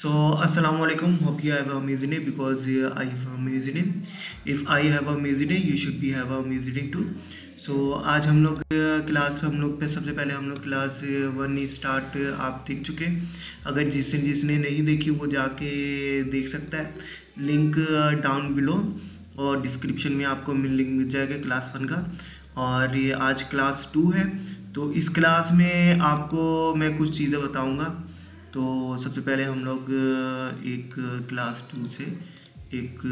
So, assalamu alaikum. Hope you have an amazing day because I have an amazing day. If I have an amazing day, you should be have an amazing day too. So, आज हम लोग class पे हम लोग पे सबसे पहले हम लोग क्लास 1 स्टार्ट आप देख चुके हैं। अगर जिसने नहीं देखी वो जाके देख सकता है। लिंक डाउन बिलो और डिस्क्रिप्शन में आपको लिंक मिल जाएगा क्लास 1 का। और ये आज क्लास 2 है, तो इस क्लास में आपको मैं कुछ चीज़ें बताऊँगा। तो सबसे पहले हम लोग एक क्लास 2 से एक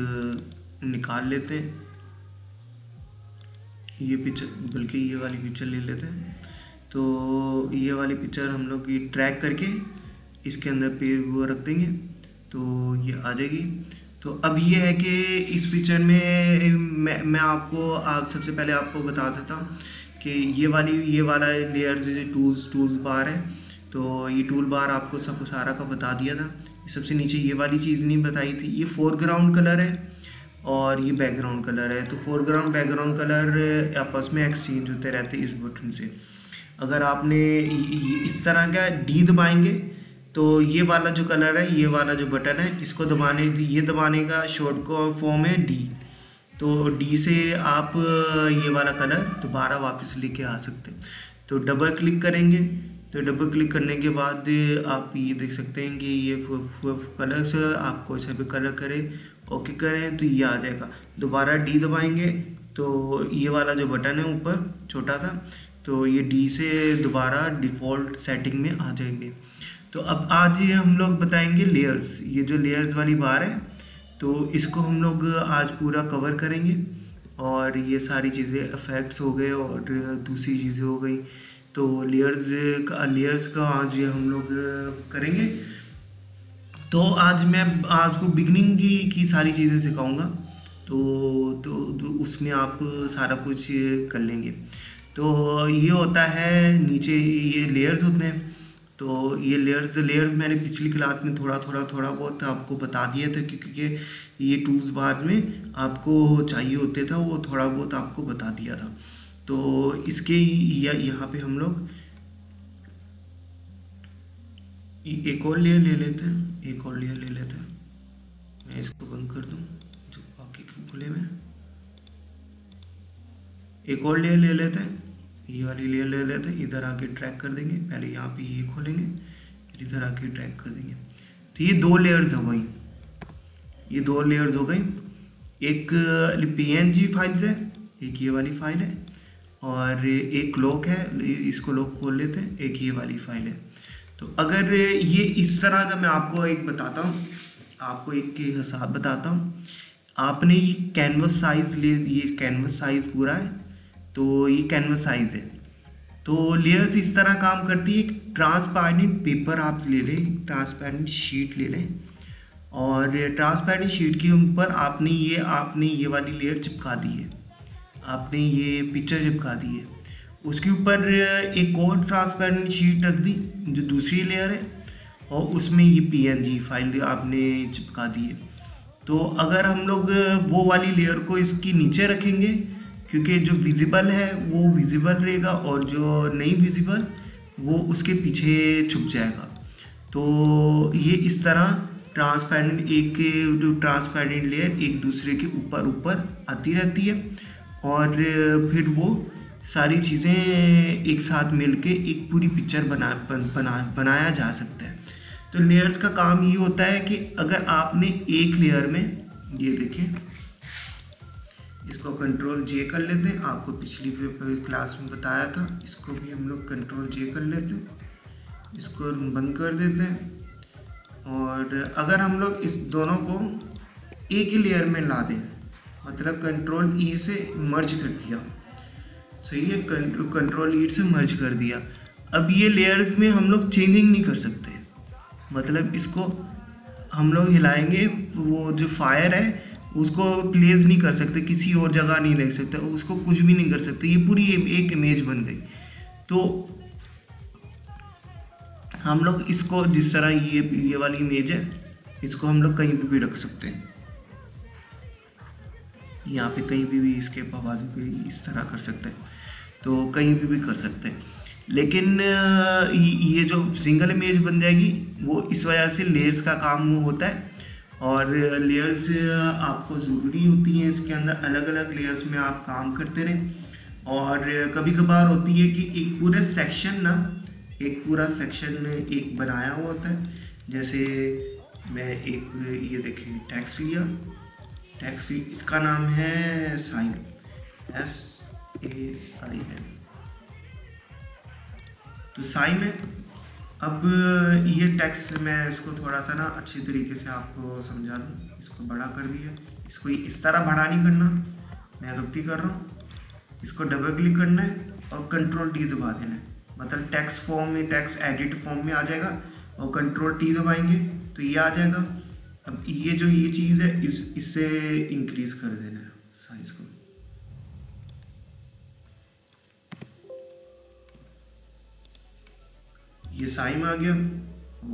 निकाल लेते हैं ये पिक्चर, बल्कि ये वाली पिक्चर ले लेते हैं। तो ये वाली पिक्चर हम लोग ये ट्रैक करके इसके अंदर पे वो रख देंगे तो ये आ जाएगी। तो अब ये है कि इस पिक्चर में मैं आपको सबसे पहले आपको बता देता हूँ कि ये वाला लेयर जो टूल्स बार है, तो ये टूल बार आपको सब सारा का बता दिया था। सबसे नीचे ये वाली चीज़ नहीं बताई थी। ये फोरग्राउंड कलर है और ये बैकग्राउंड कलर है। तो फोरग्राउंड बैकग्राउंड कलर आपस में एक्सचेंज होते रहते हैं इस बटन से। अगर आपने इस तरह का डी दबाएंगे तो ये वाला जो कलर है, ये वाला जो बटन है, इसको दबाने का शॉर्ट का फॉर्म है डी। तो डी से आप ये वाला कलर दोबारा वापस लेके आ सकते हैं। तो डबल क्लिक करेंगे, तो डबल क्लिक करने के बाद आप ये देख सकते हैं कि ये कलर से आपको ऐसा भी कलर करें, ओके करें तो ये आ जाएगा। दोबारा डी दबाएंगे तो ये वाला जो बटन है ऊपर छोटा सा, तो ये डी से दोबारा डिफ़ॉल्ट सेटिंग में आ जाएंगे। तो अब आज ये हम लोग बताएंगे लेयर्स। ये जो लेयर्स वाली बार है तो इसको हम लोग आज पूरा कवर करेंगे। और ये सारी चीज़ें इफेक्ट्स हो गए और दूसरी चीज़ें हो गई। तो लेयर्स का आज हम लोग करेंगे। तो आज मैं आपको बिगनिंग की सारी चीज़ें सिखाऊंगा। तो उसमें आप सारा कुछ कर लेंगे। तो ये होता है नीचे ये लेयर्स होते हैं। तो ये लेयर्स मैंने पिछली क्लास में थोड़ा बहुत आपको बता दिया था, क्योंकि ये टूल्स बार में आपको चाहिए होते था, वो थोड़ा बहुत आपको बता दिया था। तो इसके यहाँ पे हम लोग एक और लेयर ले लेते हैं। मैं इसको बंद कर दूं जो बाकी के खुले में। एक और लेयर ले लेते हैं, ये वाली लेयर ले लेते हैं। इधर आके ड्रैग कर देंगे, पहले यहाँ पे ये खोलेंगे, इधर आके ड्रैग कर देंगे। तो ये दो लेयर्स हो गई। एक PNG फाइल्स है, एक ये वाली फाइल है, और एक लॉक है, इसको लॉक खोल लेते हैं। एक ये वाली फाइल है। तो अगर ये इस तरह का मैं आपको एक बताता हूँ, आपको एक के हिसाब बताता हूँ। आपने ये कैनवस साइज़ पूरा है, तो ये कैनवस साइज़ है। तो लेयर्स इस तरह काम करती है। एक ट्रांसपेरेंट पेपर आप ले लें, ट्रांसपेरेंट शीट ले लें, और ट्रांसपेरेंट शीट के ऊपर आपने ये वाली लेयर चिपका दी है, आपने ये पिक्चर चिपका दी है। उसके ऊपर एक और ट्रांसपेरेंट शीट रख दी जो दूसरी लेयर है, और उसमें ये PNG फाइल आपने चिपका दी है। तो अगर हम लोग वो वाली लेयर को इसकी नीचे रखेंगे, क्योंकि जो विजिबल है वो विजिबल रहेगा और जो नहीं विजिबल वो उसके पीछे छुप जाएगा। तो ये इस तरह ट्रांसपेरेंट लेयर एक दूसरे के ऊपर आती रहती है, और फिर वो सारी चीज़ें एक साथ मिलके एक पूरी पिक्चर बनाया जा सकता है। तो लेयर्स का काम ये होता है कि अगर आपने एक लेयर में, ये देखें, इसको Ctrl+J कर लेते हैं। आपको पिछली क्लास में बताया था, इसको भी हम लोग Ctrl+J कर लेते हैं, इसको बंद कर देते हैं। और अगर हम लोग इस दोनों को एक ही लेयर में ला दें, मतलब Ctrl+E से मर्ज कर दिया, सही है, Ctrl+E से मर्ज कर दिया। अब ये लेयर्स में हम लोग चेंजिंग नहीं कर सकते, मतलब इसको हम लोग हिलाएंगे, वो जो फायर है उसको प्लेस नहीं कर सकते, किसी और जगह नहीं ले सकते, उसको कुछ भी नहीं कर सकते। ये पूरी एक इमेज बन गई। तो हम लोग इसको जिस तरह ये वाली इमेज है, इसको हम लोग कहीं भी रख सकते हैं, यहाँ पे कहीं भी इसके बाजू पे इस तरह कर सकते हैं, तो कहीं भी कर सकते हैं। लेकिन ये जो सिंगल इमेज बन जाएगी वो इस वजह से लेयर्स का काम वो होता है। और लेयर्स आपको ज़रूरी होती हैं, इसके अंदर अलग अलग लेयर्स में आप काम करते रहें। और कभी कभार होती है कि एक पूरे सेक्शन ना, एक पूरा सेक्शन एक बनाया हुआ होता है। जैसे मैं एक, ये देखिए टैक्स लिया, टैक्सी, इसका नाम है साइन, SAIN। तो साइन है। अब ये टेक्स्ट मैं इसको थोड़ा सा ना अच्छी तरीके से आपको समझा दूँ। इसको बड़ा कर दिया, इसको इस तरह बड़ा नहीं करना, मैं गलती कर रहा हूँ। इसको डबल क्लिक करना है और कंट्रोल T दबा देना है, मतलब टेक्स्ट फॉर्म में, टेक्स्ट एडिट फॉर्म में आ जाएगा। और कंट्रोल T दबाएंगे तो ये आ जाएगा। अब ये जो ये चीज़ है इससे इंक्रीज कर देना है साइज को। ये साइज में आ गया।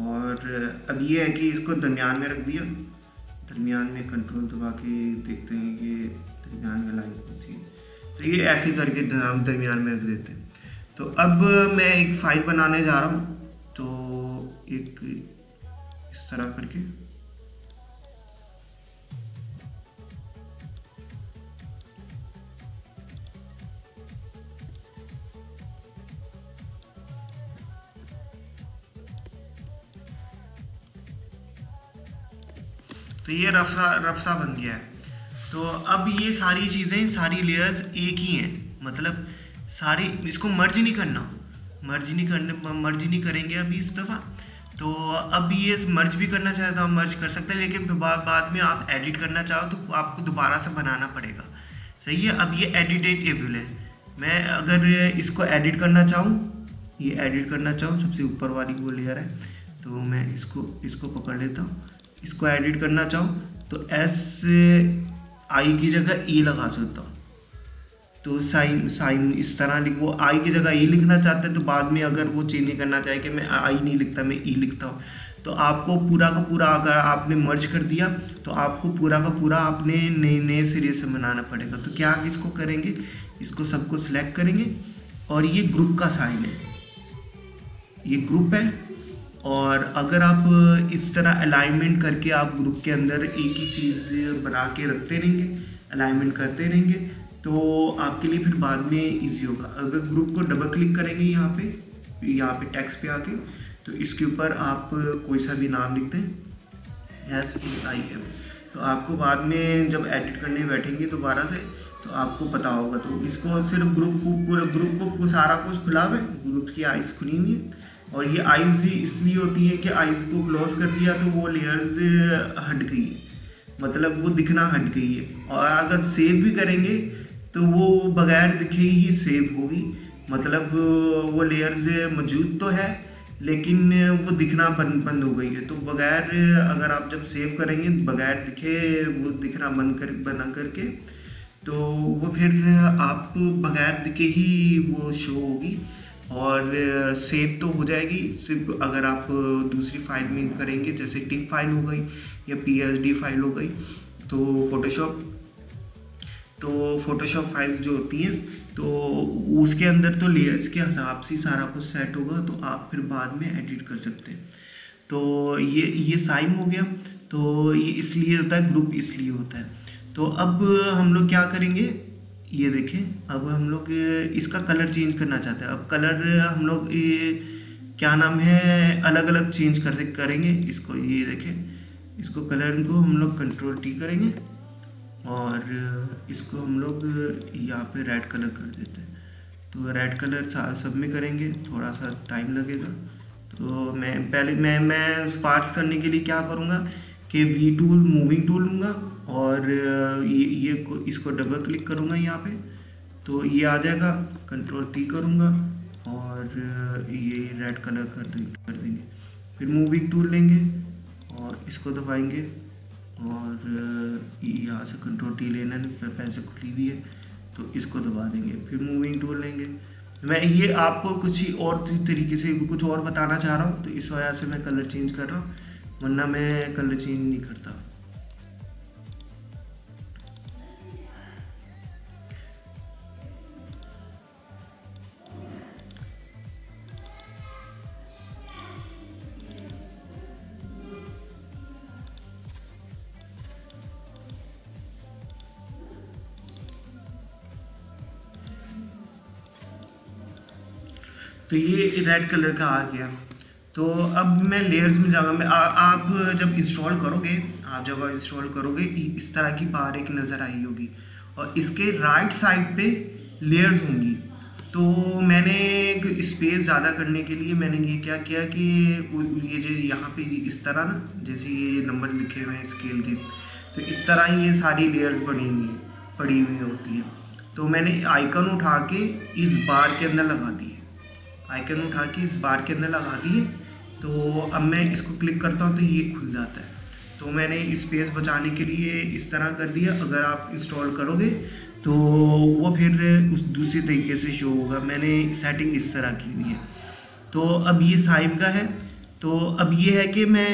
और अब ये है कि इसको दरमियान में रख दिया, दरमियान में कंट्रोल दबा के देखते हैं कि दरमियान में लाइन कौन सी है। तो ये ऐसे करके दरमियान में रख देते हैं। तो अब मैं एक फाइल बनाने जा रहा हूँ, तो एक इस तरह करके तो ये रफसा बन गया है। तो अब ये सारी चीज़ें, सारी लेयर्स एक ही हैं, मतलब सारी, इसको मर्ज नहीं करना, मर्ज नहीं करेंगे अभी इस दफ़ा। तो अब ये मर्ज भी करना चाहे तो आप मर्ज कर सकते हैं, लेकिन बाद में आप एडिट करना चाहो तो आपको दोबारा से बनाना पड़ेगा। सही है। अब ये एडिटेबल है। मैं अगर इसको एडिट करना चाहूँ, ये एडिट करना चाहूँ, सबसे ऊपर वाली वो लेयर है, तो मैं इसको पकड़ लेता हूँ। इसको एडिट करना चाहूँ तो SI की जगह E लगा सकता हूँ। तो साइन इस तरह लिख, वो आई की जगह E लिखना चाहते हैं तो बाद में अगर वो चेंज नहीं करना चाहे कि मैं आई नहीं लिखता, मैं E लिखता हूँ, तो आपको पूरा का पूरा, अगर आपने मर्ज कर दिया तो आपको पूरा का पूरा आपने नए सिरे से बनाना पड़ेगा। तो क्या इसको करेंगे, इसको सबको सिलेक्ट करेंगे और ये ग्रुप का साइन है, ये ग्रुप है। और अगर आप इस तरह अलाइनमेंट करके आप ग्रुप के अंदर एक ही चीज़ बना के रखते रहेंगे, अलाइनमेंट करते रहेंगे, तो आपके लिए फिर बाद में इजी होगा। अगर ग्रुप को डबल क्लिक करेंगे यहाँ पे टेक्स्ट पे आके, तो इसके ऊपर आप कोई सा भी नाम लिखते हैं SAIM, तो आपको बाद में जब एडिट करने बैठेंगे दोबारा से तो आपको पता होगा। तो इसको सिर्फ पूरे ग्रुप को सारा कुछ खुला हुआ है, ग्रुप की आइज़ खुली हुई है। और ये आइज़ इसलिए होती है कि आइज़ को क्लोज कर दिया तो वो लेयर्स हट गई है, मतलब वो दिखना हट गई है। और अगर सेव भी करेंगे तो वो बगैर दिखे ही सेव होगी, मतलब वो लेयर्स मौजूद तो है लेकिन वो दिखना बंद हो गई है। तो बगैर, अगर आप जब सेव करेंगे बगैर दिखे, वो दिखना बना करके, तो वो फिर आप बगैर दिखे ही वो शो होगी और सेव तो हो जाएगी। सिर्फ अगर आप दूसरी फाइल में करेंगे, जैसे टिक फाइल हो गई या PSD फाइल हो गई, तो फोटोशॉप फाइल्स जो होती हैं तो उसके अंदर तो लेयर्स के हिसाब से सारा कुछ सेट होगा, तो आप फिर बाद में एडिट कर सकते हैं। तो ये साइन हो गया। तो ये इसलिए होता है, ग्रुप इसलिए होता है। तो अब हम लोग क्या करेंगे, ये देखें, अब हम लोग इसका कलर चेंज करना चाहते हैं। अब कलर हम लोग क्या नाम है, अलग अलग चेंज करेंगे इसको। ये देखें, इसको कलर को हम लोग कंट्रोल T करेंगे और इसको हम लोग यहाँ पे रेड कलर कर देते हैं। तो रेड कलर सब में करेंगे, थोड़ा सा टाइम लगेगा। तो मैं स्पार्स करने के लिए क्या करूँगा कि V टूल, मूविंग टूल लूँगा और इसको डबल क्लिक करूँगा यहाँ पे, तो ये आ जाएगा। कंट्रोल T करूँगा और ये रेड कलर कर देंगे। फिर मूविंग टूल लेंगे और इसको दबाएंगे और यहाँ से कंट्रोल T लेना है, फिर पैसे खुली हुई है तो इसको दबा देंगे। फिर मूविंग टूल लेंगे। मैं ये आपको कुछ ही और तरीके से कुछ और बताना चाह रहा हूँ, तो इस वजह से मैं कलर चेंज कर रहा हूँ, वरना मैं कलर चेंज नहीं करता। तो ये रेड कलर का आ गया। तो अब मैं लेयर्स में जाऊँगा। आप जब इंस्टॉल करोगे इस तरह की बार एक नज़र आई होगी और इसके राइट साइड पे लेयर्स होंगी। तो मैंने स्पेस ज़्यादा करने के लिए मैंने ये क्या किया कि ये जो यहाँ पे इस तरह ना, जैसे ये नंबर लिखे हुए हैं स्केल के, तो इस तरह ये सारी लेयर्स पड़ी हुई होती हैं। तो मैंने आइकन उठा के इस बार के अंदर लगा दिए, तो अब मैं इसको क्लिक करता हूँ तो ये खुल जाता है। तो मैंने स्पेस बचाने के लिए इस तरह कर दिया। अगर आप इंस्टॉल करोगे तो वो फिर उस दूसरी तरीके से शो होगा। मैंने सेटिंग इस तरह की हुई है। तो अब ये साइम का है। तो अब ये है कि मैं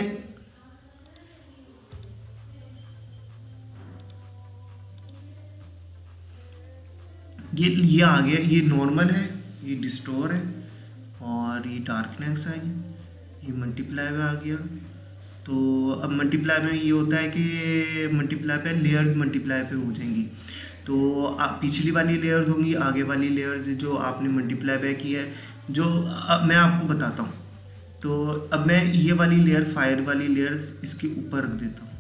ये आ गया, ये नॉर्मल है, ये डिस्टोर है और ये डार्कनेस है, ये मल्टीप्लाई में आ गया। तो अब मल्टीप्लाई में ये होता है कि मल्टीप्लाई पे लेयर्स मल्टीप्लाई पे हो जाएंगी। तो आप पिछली वाली लेयर्स होंगी, आगे वाली लेयर्स जो आपने मल्टीप्लाई पे की है, जो अब मैं आपको बताता हूँ। तो अब मैं ये वाली लेयर, फायर वाली लेयर्स इसके ऊपर रख देता हूँ,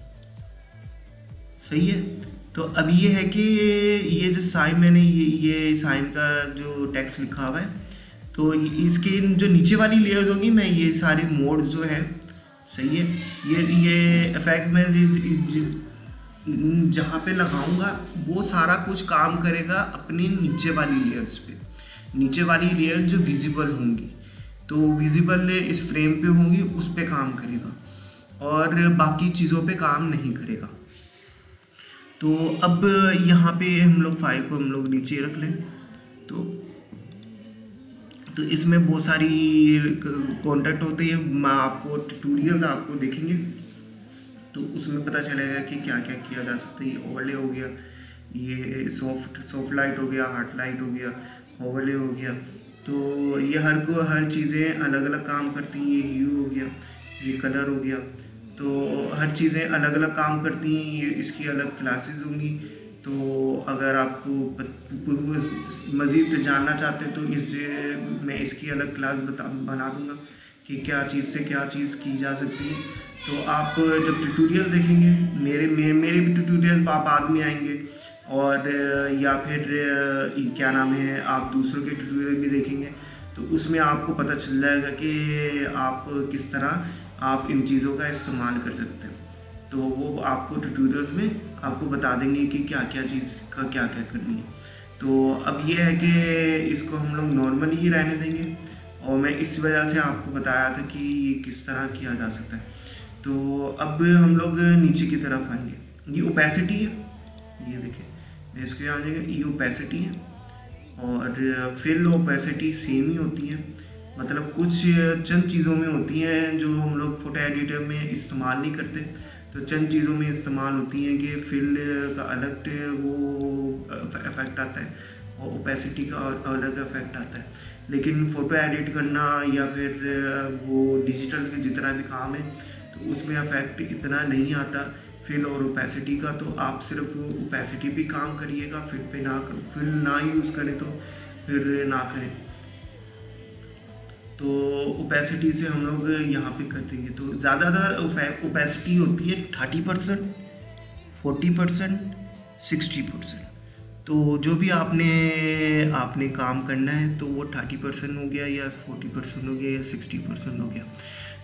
सही है। तो अब ये है कि ये जो साइन मैंने ये साइन का जो टेक्स्ट लिखा हुआ है, तो इसके जो नीचे वाली लेयर्स होंगी मैं ये सारे मोड्स जो है, सही है, ये इफेक्ट में जहाँ पे लगाऊंगा वो सारा कुछ काम करेगा अपनी नीचे वाली लेयर्स पे। नीचे वाली लेयर्स जो विजिबल होंगी, तो विजिबल इस फ्रेम पे होंगी, उस पे काम करेगा और बाकी चीज़ों पे काम नहीं करेगा। तो अब यहाँ पे हम लोग फाइल को हम लोग नीचे रख लें। तो इसमें बहुत सारी कॉन्टेक्ट होते हैं। मैं आपको ट्यूटोरियल्स आपको देखेंगे तो उसमें पता चलेगा कि क्या क्या किया जा सकता है। ये ओवरले हो गया, ये सॉफ्ट लाइट हो गया, हार्ड लाइट हो गया, ओवरले हो गया। तो ये हर चीज़ें अलग अलग काम करती हैं। ये ह्यू हो गया, ये कलर हो गया, तो हर चीज़ें अलग अलग काम करती हैं। ये इसकी अलग क्लासेस होंगी। तो अगर आपको मज़ीद जानना चाहते हैं तो मैं इसकी अलग क्लास बना दूंगा कि क्या चीज़ से क्या चीज़ की जा सकती है। तो आप जब ट्यूटोरियल देखेंगे, मेरे भी ट्यूटोरियल आप बाद में आएंगे, और या फिर क्या नाम है, आप दूसरों के ट्यूटोरियल भी देखेंगे, तो उसमें आपको पता चल जाएगा कि आप किस तरह आप इन चीज़ों का इस्तेमाल कर सकते हैं। तो वो आपको ट्यूटोरियल्स में आपको बता देंगे कि क्या क्या चीज़ का क्या क्या करनी है। तो अब ये है कि इसको हम लोग नॉर्मली ही रहने देंगे, और मैं इस वजह से आपको बताया था कि ये किस तरह किया जा सकता है। तो अब हम लोग नीचे की तरफ आएंगे। ये ओपेसिटी है, ये देखिए, मैं इसको यहाँ जाएगा, ये ओपेसिटी है और फिल ओपेसिटी सेम ही होती है। मतलब कुछ चंद चीज़ों में होती हैं जो हम लोग फोटो एडिटर में इस्तेमाल नहीं करते, तो चंद चीज़ों में इस्तेमाल होती हैं कि फिल का अलग वो इफेक्ट आता है और ओपेसिटी का अलग इफेक्ट आता है। लेकिन फ़ोटो एडिट करना या फिर वो डिजिटल के जितना भी काम है तो उसमें इफेक्ट इतना नहीं आता फिल और ओपेसिटी का। तो आप सिर्फ ओपेसिटी भी काम करिएगा, फिल ना यूज़ करें तो फिर ना करें। तो ओपेसिटी से हम लोग यहाँ पे कर देंगे। तो ज़्यादातर ओपेसिटी होती है 30%, 40%, 60%। तो जो भी आपने काम करना है तो वो 30% हो गया या 40% हो गया या 60% हो गया,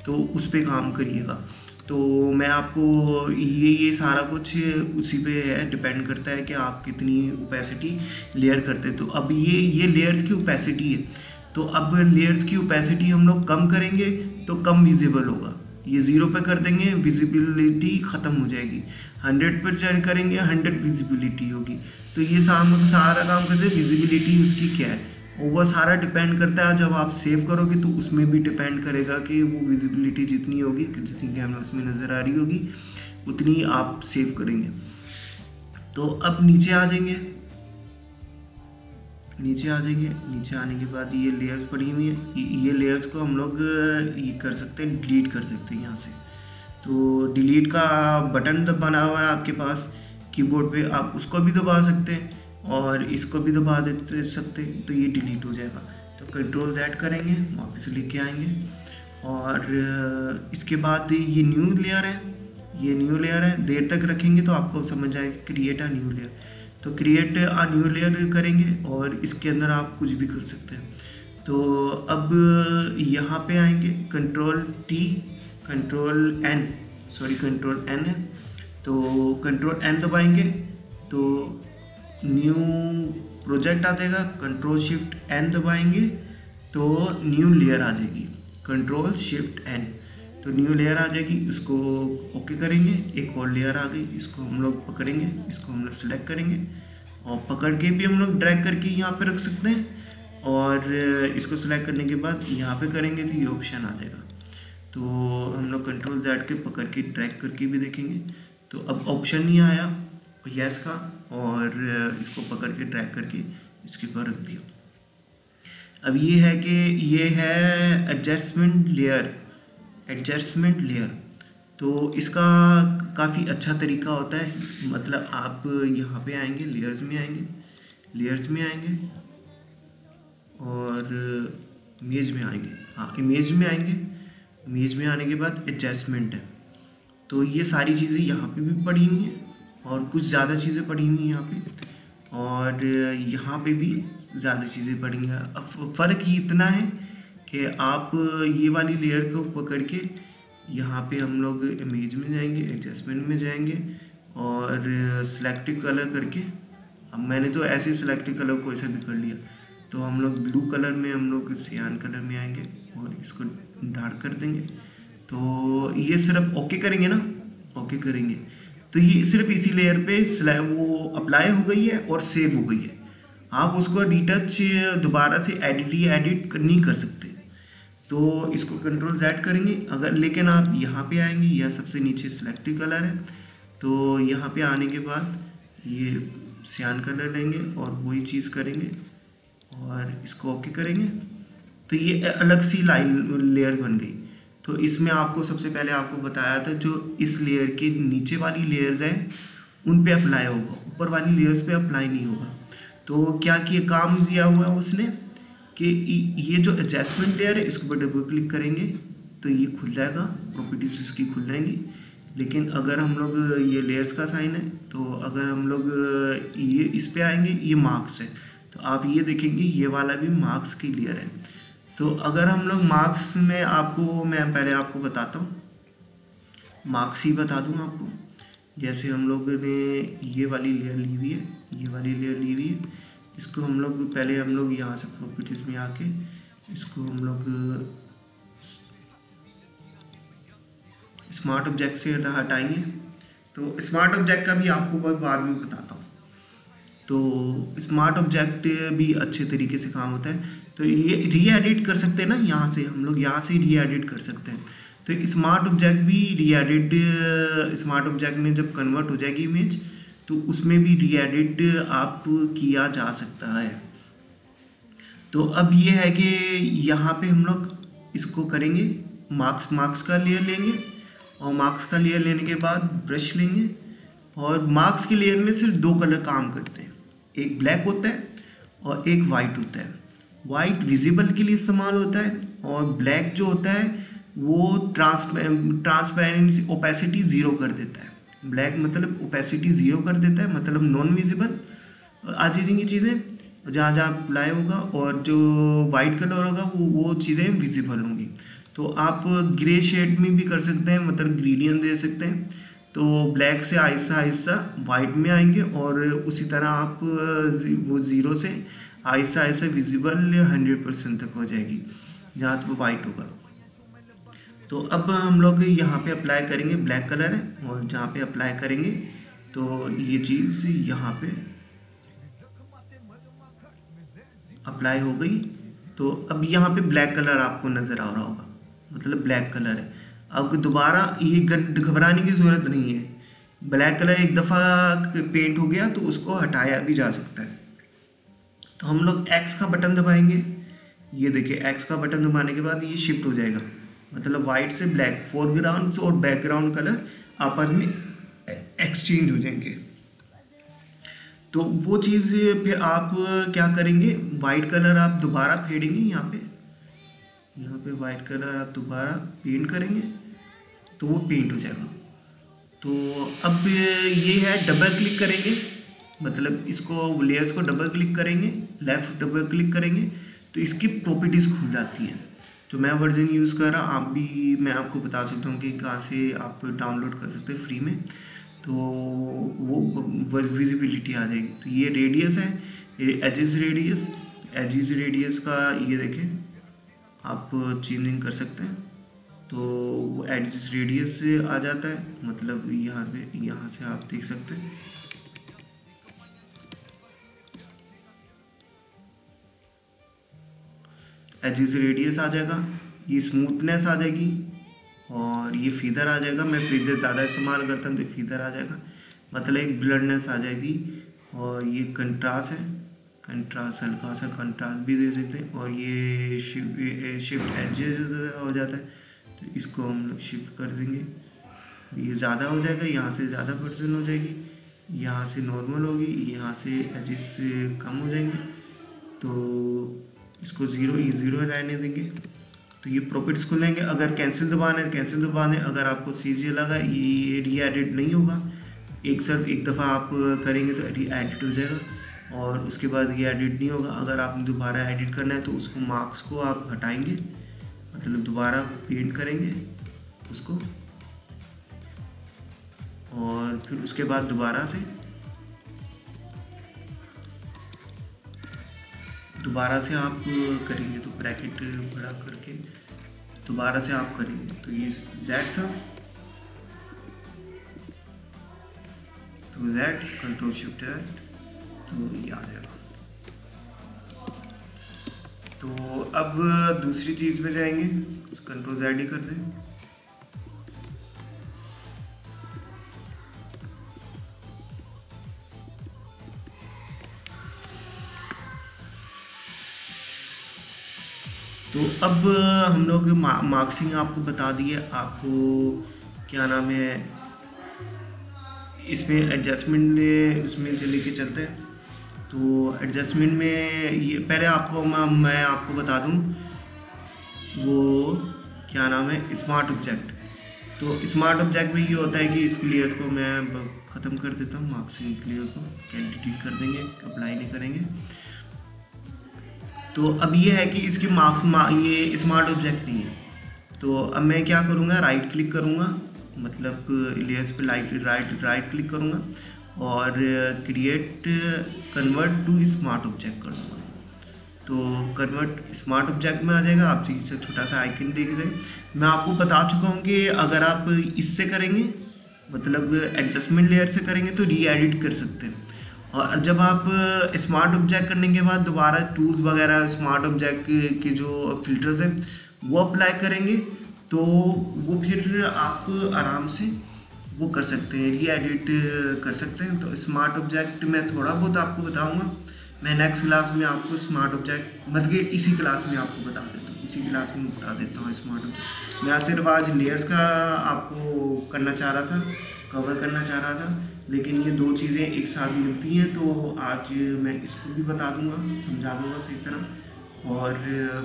तो उस पे काम करिएगा। तो मैं आपको ये सारा कुछ उसी पे है, डिपेंड करता है कि आप कितनी ओपेसिटी लेयर करते हैं। तो अब ये लेयर्स की ओपेसिटी है। तो अब लेयर्स की ओपेसिटी हम लोग कम करेंगे तो कम विजिबल होगा। ये 0 पे कर देंगे, विजिबिलिटी ख़त्म हो जाएगी। 100% करेंगे, 100 विजिबिलिटी होगी। तो ये सारा काम करते हैं, विजिबिलिटी उसकी क्या है, और वो सारा डिपेंड करता है। जब आप सेव करोगे तो उसमें भी डिपेंड करेगा कि वो विजिबिलिटी जितनी होगी, जितनी कैमरा उसमें नज़र आ रही होगी, उतनी आप सेव करेंगे। तो अब नीचे आ जाएंगे। नीचे आने के बाद ये लेयर्स पड़ी हुई है, ये लेयर्स को हम लोग ये कर सकते हैं, डिलीट कर सकते हैं यहाँ से। तो डिलीट का बटन बना हुआ है आपके पास कीबोर्ड पे, आप उसको भी दबा सकते हैं और इसको भी दबा सकते हैं, तो ये डिलीट हो जाएगा। तो कंट्रोल Z करेंगे, वापस लेके आएंगे और इसके बाद ये न्यू लेयर है, ये न्यू लेयर है, देर तक रखेंगे तो आपको समझ आएगा क्रिएट अ न्यू लेयर। तो क्रिएट अ न्यू लेयर करेंगे और इसके अंदर आप कुछ भी कर सकते हैं। तो अब यहाँ पे आएंगे, कंट्रोल N है, तो कंट्रोल N दबाएंगे तो न्यू प्रोजेक्ट आ जाएगा। कंट्रोल शिफ्ट N दबाएंगे तो न्यू लेयर आ जाएगी, कंट्रोल शिफ्ट N, तो न्यू लेयर आ जाएगी। इसको ओके करेंगे, एक और लेयर आ गई, इसको हम लोग पकड़ेंगे, इसको हम लोग सेलेक्ट करेंगे और पकड़ के भी हम लोग ड्रैग करके यहाँ पे रख सकते हैं और इसको सेलेक्ट करने के बाद यहाँ पे करेंगे तो ये ऑप्शन आ जाएगा। तो हम लोग कंट्रोल Z के पकड़ के ड्रैग करके भी देखेंगे तो अब ऑप्शन नहीं आया यस का, और इसको पकड़ के ड्रैग करके इसके ऊपर रख दिया। अब ये है कि ये है एडजस्टमेंट लेयर, तो इसका काफ़ी अच्छा तरीका होता है। मतलब आप यहाँ पे आएंगे, लेयर्स में आएंगे और इमेज में आएंगे, हाँ इमेज में आएंगे। इमेज में आने के बाद एडजस्टमेंट है, तो ये सारी चीज़ें यहाँ पे भी पड़ी हुई हैं और कुछ ज़्यादा चीज़ें पड़ी हुई हैं यहाँ पे, और यहाँ पे भी ज़्यादा चीज़ें पड़ी हैं। अब फ़र्क ही इतना है कि आप ये वाली लेयर को पकड़ के यहाँ पे हम लोग इमेज में जाएंगे, एडजस्टमेंट में जाएंगे और सिलेक्टिव कलर करके, अब मैंने तो ऐसे सिलेक्टिव कलर कोई सा भी कर लिया, तो हम लोग ब्लू कलर में, हम लोग सियान कलर में आएंगे और इसको डार्क कर देंगे। तो ये सिर्फ ओके करेंगे ना, ओके करेंगे तो ये सिर्फ इसी लेयर पे वो अप्लाई हो गई है और सेव हो गई है। आप उसको रिटच दोबारा से एडिट नहीं कर सकते। तो इसको कंट्रोल Z करेंगे अगर, लेकिन आप यहाँ पे आएंगे, यह सबसे नीचे सिलेक्टिव कलर है, तो यहाँ पे आने के बाद ये सियान कलर लेंगे और वही चीज़ करेंगे और इसको ओके करेंगे तो ये अलग सी लेयर बन गई। तो इसमें आपको सबसे पहले आपको बताया था जो इस लेयर के नीचे वाली लेयर्स हैं उन पे अप्लाई होगा, ऊपर वाली लेयर्स पे अप्लाई नहीं होगा। तो क्या किया काम दिया हुआ है उसने कि ये जो एडजस्टमेंट लेयर है इसको पर डबल क्लिक करेंगे तो ये खुल जाएगा, प्रॉपर्टीज इसकी खुल जाएंगी। लेकिन अगर हम लोग, ये लेयर्स का साइन है, तो अगर हम लोग ये इस पे आएंगे, ये मार्क्स है, तो आप ये देखेंगे ये वाला भी मार्क्स की लेयर है। तो अगर हम लोग मार्क्स में, आपको मैं पहले आपको बताता हूँ, मार्क्स ही बता दूँ आपको। जैसे हम लोग ने ये वाली लेयर ली हुई है, ये वाली लेयर ली हुई है, इसको हम लोग पहले हम लोग यहाँ से प्रॉपर्टीज में आके इसको हम लोग स्मार्ट ऑब्जेक्ट से हटाएंगे। तो स्मार्ट ऑब्जेक्ट का भी आपको बाद में बताता हूँ। तो स्मार्ट ऑब्जेक्ट भी अच्छे तरीके से काम होता है। तो ये री एडिट कर सकते हैं ना, यहाँ से हम लोग यहाँ से री एडिट कर सकते हैं। तो स्मार्ट ऑब्जेक्ट भी री एडिट, स्मार्ट ऑब्जेक्ट में जब कन्वर्ट हो जाएगी इमेज तो उसमें भी री एडिट आप किया जा सकता है। तो अब ये है कि यहाँ पे हम लोग इसको करेंगे, मार्क्स का लेयर लेंगे और मार्क्स का लेयर लेने के बाद ब्रश लेंगे और मार्क्स के लेयर में सिर्फ दो कलर काम करते हैं, एक ब्लैक होता है और एक वाइट होता है। वाइट विजिबल के लिए इस्तेमाल होता है और ब्लैक जो होता है वो ट्रांसपेरेंसी ओपेसिटी ज़ीरो कर देता है। ब्लैक मतलब ओपेसिटी ज़ीरो कर देता है, मतलब नॉन विजिबल आ जाएंगी चीज़ें जहाँ जहाँ अप्लाई होगा, और जो वाइट कलर होगा वो चीज़ें विजिबल होंगी। तो आप ग्रे शेड में भी कर सकते हैं, मतलब ग्रेडियंट दे सकते हैं। तो ब्लैक से आहिस्ता आहिस्ता वाइट में आएंगे और उसी तरह आप वो ज़ीरो से आहिस्ता आहिस्ता विजिबल 100% तक हो जाएगी जहाँ तक वो वाइट होगा। तो अब हम लोग यहाँ पे अप्लाई करेंगे, ब्लैक कलर है और जहाँ पे अप्लाई करेंगे तो ये चीज़ यहाँ पे अप्लाई हो गई। तो अब यहाँ पे ब्लैक कलर आपको नज़र आ रहा होगा, मतलब ब्लैक कलर है। अब दोबारा ये घबराने की ज़रूरत नहीं है, ब्लैक कलर एक दफ़ा पेंट हो गया तो उसको हटाया भी जा सकता है। तो हम लोग एक्स का बटन दबाएंगे, ये देखिए एक्स का बटन दबाने के बाद ये शिफ्ट हो जाएगा, मतलब वाइट से ब्लैक, फोरग्राउंड और बैकग्राउंड कलर आपस में एक्सचेंज हो जाएंगे। तो वो चीज़ फिर आप क्या करेंगे, वाइट कलर आप दोबारा फेडेंगे यहाँ पे वाइट कलर आप दोबारा पेंट करेंगे तो वो पेंट हो जाएगा। तो अब ये है, डबल क्लिक करेंगे, मतलब इसको लेयर्स को डबल क्लिक करेंगे, लेफ़्ट डबल क्लिक करेंगे तो इसकी प्रॉपर्टीज़ खुल जाती हैं। जो मैं वर्जन यूज़ कर रहा, आप भी, मैं आपको बता सकता हूँ कि कहाँ से आप डाउनलोड कर सकते हैं फ्री में, तो वो विजिबिलिटी आ जाएगी। तो ये रेडियस है, ये एजिस रेडियस का ये देखें, आप चेंजिंग कर सकते हैं। तो वो एजिस रेडियस से आ जाता है, मतलब यहाँ से आप देख सकते हैं। एजिस रेडियस आ जाएगा, ये स्मूथनेस आ जाएगी और ये फीदर आ जाएगा। मैं फीदर ज़्यादा इस्तेमाल करता हूँ तो फीदर आ जाएगा, मतलब एक ब्लडनेस आ जाएगी। और ये कंट्रास्ट है, कंट्रास्ट हल्का सा कंट्रास्ट भी दे सकते हैं। और ये शिफ्ट एजेस हो जाता है, तो इसको हम लोग शिफ्ट कर देंगे, ये ज़्यादा हो जाएगा, यहाँ से ज़्यादा परसेंट हो जाएगी, यहाँ से नॉर्मल होगी, यहाँ से एजेस कम हो जाएंगे। तो इसको ज़ीरो रहने देंगे। तो ये प्रॉपर्टीज खुलेंगे। अगर कैंसिल दबाना है कैंसिल दबा दें। अगर आपको सीजी लगा ये री एडिट नहीं होगा, सिर्फ एक दफ़ा आप करेंगे तो री एडिट हो जाएगा और उसके बाद ये एडिट नहीं होगा। अगर आपने दोबारा एडिट करना है तो उसको मार्क्स को आप हटाएंगे, मतलब दोबारा पेंट करेंगे उसको और फिर उसके बाद दोबारा से आप करेंगे। तो ब्रैकेट बड़ा करके दोबारा से आप करेंगे। तो ये Z था, तो Z कंट्रोल शिफ्ट है, तो ये आ जाएगा। तो अब दूसरी चीज़ में जाएंगे, कंट्रोल Z ही कर दें। तो अब हम लोग मार्क्सिंग आपको बता दिए। आपको क्या नाम है, इसमें एडजस्टमेंट उसमें चले के चलते हैं। तो एडजस्टमेंट में ये पहले आपको मैं आपको बता दूं, वो क्या नाम है, स्मार्ट ऑब्जेक्ट। तो स्मार्ट ऑब्जेक्ट में ये होता है कि इस लेयर्स को मैं ख़त्म कर देता हूँ, मार्क्सिंग लेयर को डिलीट कर देंगे, अप्लाई नहीं करेंगे। तो अब ये है कि इसकी ये स्मार्ट ऑब्जेक्ट नहीं है। तो अब मैं क्या करूँगा, राइट क्लिक करूँगा, मतलब लेयर्स पे राइट क्लिक करूँगा और create convert to smart object कर दूँगा। तो कन्वर्ट स्मार्ट ऑब्जेक्ट में आ जाएगा। आप इससे छोटा सा आइकन देख रहे हैं। मैं आपको बता चुका हूँ कि अगर आप इससे करेंगे, मतलब एडजस्टमेंट लेयर से करेंगे तो री एडिट कर सकते हैं। और जब आप स्मार्ट ऑब्जेक्ट करने के बाद दोबारा टूल्स वगैरह स्मार्ट ऑब्जेक्ट के जो फिल्टर्स हैं वो अप्लाई करेंगे तो वो फिर आप आराम से वो कर सकते हैं, री एडिट कर सकते हैं। तो स्मार्ट ऑब्जेक्ट मैं थोड़ा बहुत आपको बताऊंगा। मैं नेक्स्ट क्लास में आपको स्मार्ट ऑब्जेक्ट, मतलब कि इसी क्लास में आपको बता देता हूँ, इसी क्लास में बता देता हूँ स्मार्ट ऑब्जेक्ट। मैं सिर्फ आज लेयर्स का आपको करना चाह रहा था, कवर करना चाह रहा था, लेकिन ये दो चीज़ें एक साथ मिलती हैं तो आज मैं इसको भी बता दूंगा, समझा दूंगा सही तरह। और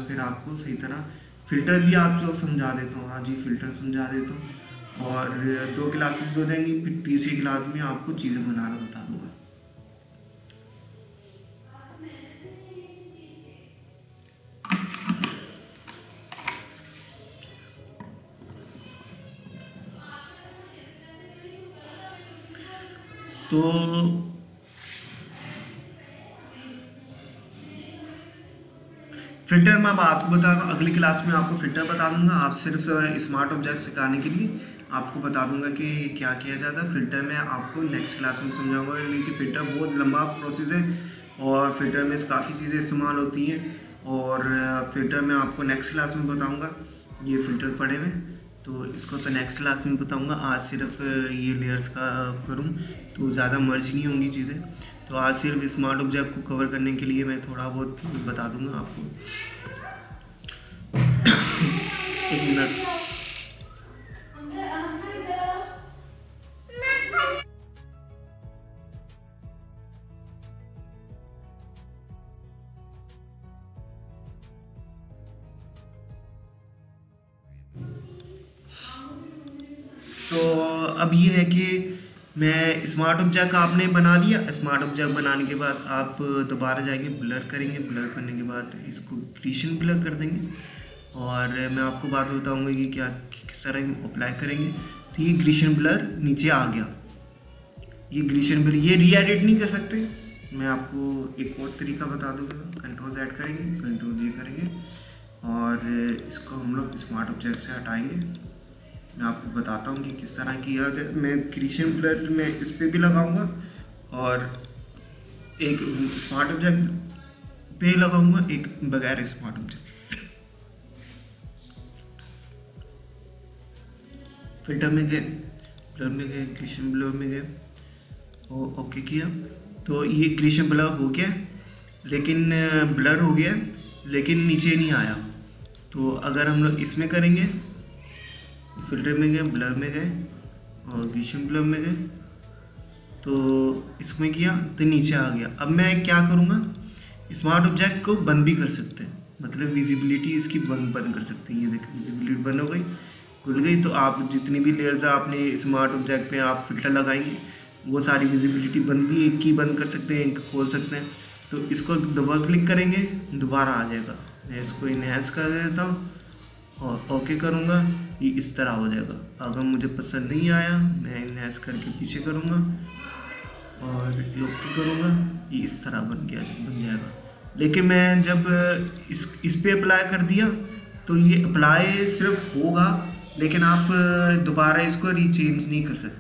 फिर आपको सही तरह फ़िल्टर भी आप जो समझा देता हूँ, आज ही फ़िल्टर समझा देता हूँ। और 2 क्लासेस हो जाएंगी, फिर तीसरी क्लास में आपको चीज़ें बनाना बता दूंगा। तो फिल्टर मैं अब आपको बताऊंगा, अगली क्लास में आपको फिल्टर बता दूंगा। आप सिर्फ स्मार्ट ऑब्जेक्ट सिखाने के लिए आपको बता दूंगा कि क्या किया जाता है। फिल्टर में आपको नेक्स्ट क्लास में समझाऊंगा, क्योंकि फिल्टर बहुत लंबा प्रोसेस है और फिल्टर में काफ़ी चीज़ें इस्तेमाल होती हैं। और फिल्टर में आपको नेक्स्ट क्लास में बताऊँगा। ये फ़िल्टर पड़े हुए, तो इसको तो नेक्स्ट क्लास में बताऊंगा। आज सिर्फ ये लेयर्स का करूं तो ज़्यादा मर्ज नहीं होंगी चीज़ें। तो आज सिर्फ स्मार्ट ऑब्जेक्ट को कवर करने के लिए मैं थोड़ा बहुत बता दूंगा आपको। एक मिनट। तो अब ये है कि मैं स्मार्ट ऑब्जेक्ट आपने बना लिया। स्मार्ट ऑब्जेक्ट बनाने के बाद आप दोबारा जाएंगे, ब्लर करेंगे, ब्लर करने के बाद इसको ग्रेडिएंट ब्लर कर देंगे और मैं आपको बाद में बताऊंगा कि क्या किस तरह अप्लाई करेंगे। तो ये ग्रेडिएंट ब्लर नीचे आ गया। ये ग्रेडिएंट ब्लर ये री एडिट नहीं कर सकते, मैं आपको एक और तरीका बता दूंगा। कंट्रोल Z करेंगे, कंट्रोल J करेंगे और इसको हम लोग स्मार्ट ऑब्जेक्ट से हटाएंगे। मैं आपको बताता हूँ कि किस तरह किया जाए। मैं ग्रेडिएंट ब्लर में इस पर भी लगाऊंगा और एक स्मार्ट ऑब्जेक्ट पे लगाऊंगा, एक बगैर स्मार्ट ऑब्जेक्ट। फिल्टर में गए, ब्लर में गए, ग्रेडिएंट ब्लर में गए, ओके किया। तो ये ग्रेडिएंट ब्लर हो गया, लेकिन ब्लर हो गया लेकिन नीचे नहीं आया। तो अगर हम लोग इसमें करेंगे, फिल्टर में गए, ब्लर में गए और ग्रेडिएंट ब्लर में गए, तो इसमें किया तो नीचे आ गया। अब मैं क्या करूँगा, स्मार्ट ऑब्जेक्ट को बंद भी कर सकते हैं, मतलब विजिबिलिटी इसकी बंद कर सकते हैं। ये देखिए विजिबिलिटी बंद हो गई, खुल गई। तो आप जितनी भी लेयर्स आपने स्मार्ट ऑब्जेक्ट में आप फिल्टर लगाएंगे वो सारी विजिबिलिटी बंद भी, एक की बंद कर सकते हैं, एक खोल सकते हैं। तो इसको डबल क्लिक करेंगे, दोबारा आ जाएगा। मैं इसको इनहेंस कर देता हूँ और ओके करूँगा, ये इस तरह हो जाएगा। अगर मुझे पसंद नहीं आया मैं इनहेंस करके पीछे करूँगा और ओके करूँगा, ये इस तरह बन जाएगा। लेकिन मैं जब इस पे अप्लाई कर दिया तो ये अप्लाई सिर्फ होगा, लेकिन आप दोबारा इसको रीचेंज नहीं कर सकते।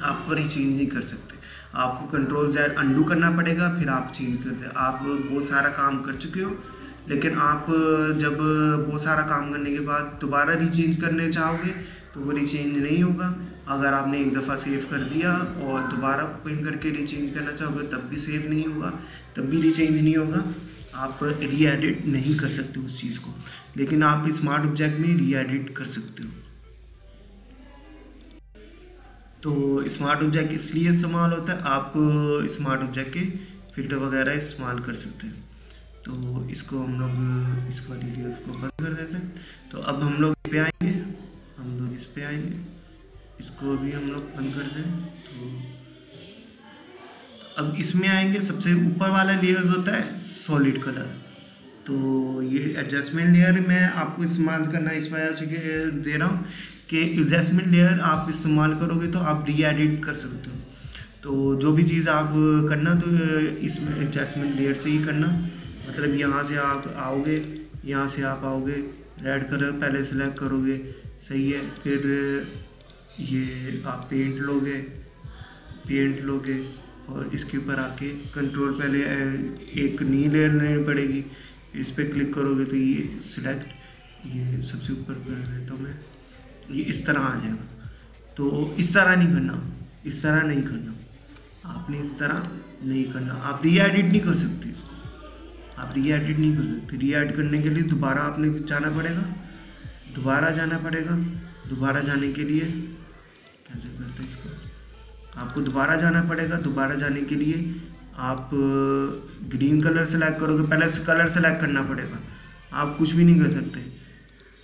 आपको रीचेंज नहीं कर सकते, आपको कंट्रोल Z अंडू करना पड़ेगा, फिर आप चेंज करते। आप बहुत सारा काम कर चुके हो, लेकिन आप जब बहुत सारा काम करने के बाद दोबारा रीचेंज करने चाहोगे तो वो रीचेंज नहीं होगा। अगर आपने एक दफ़ा सेव कर दिया और दोबारा ओपन करके रीचेंज करना चाहोगे तब भी सेव नहीं होगा, तब भी रीचेंज नहीं होगा। आप री एडिट नहीं कर सकते उस चीज़ को, लेकिन आप स्मार्ट ऑब्जेक्ट में री एडिट कर सकते हो। तो स्मार्ट ऑब्जेक्ट इसलिए इस्तेमाल होता है, आप स्मार्ट ऑब्जेक्ट के फिल्टर वगैरह इस्तेमाल कर सकते हैं। तो इसको हम लोग इस वाली वीडियोस को बंद कर देते हैं। तो अब हम लोग इस पे आएंगे, हम लोग इस पे आएंगे, इसको भी हम लोग बंद कर दें। तो अब इसमें आएंगे, सबसे ऊपर वाला लेयर्स होता है सॉलिड कलर। तो ये एडजस्टमेंट लेयर मैं आपको इस्तेमाल करना इस वजह से दे रहा हूँ कि एडजस्टमेंट लेयर आप इस्तेमाल करोगे तो आप री एडिट कर सकते हो। तो जो भी चीज़ आप करना तो इसमें एडजस्टमेंट लेयर से ही करना, मतलब यहाँ से आप आओगे, यहाँ से आप आओगे, रेड कलर पहले सेलेक्ट करोगे, सही है। फिर ये आप पेंट लोगे और इसके ऊपर आके कंट्रोल पहले एक नई लेयर लेनी पड़ेगी, इस पर क्लिक करोगे तो ये सिलेक्ट, ये सबसे ऊपर कर देता हूँ मैं, ये इस तरह आ जाएगा। तो इस तरह नहीं करना, इस तरह नहीं करना, आपने इस तरह नहीं करना। आप री एडिट नहीं कर सकते इसको, आप री एडिट नहीं कर सकते। री एडिट करने के लिए दोबारा आपने जाना पड़ेगा, दोबारा जाने के लिए कैसे करते हैं इसको, आपको दोबारा जाना पड़ेगा। दोबारा जाने के लिए आप ग्रीन कलर सेलेक्ट करोगे, पहले कलर सेलेक्ट करना पड़ेगा, आप कुछ भी नहीं कर सकते।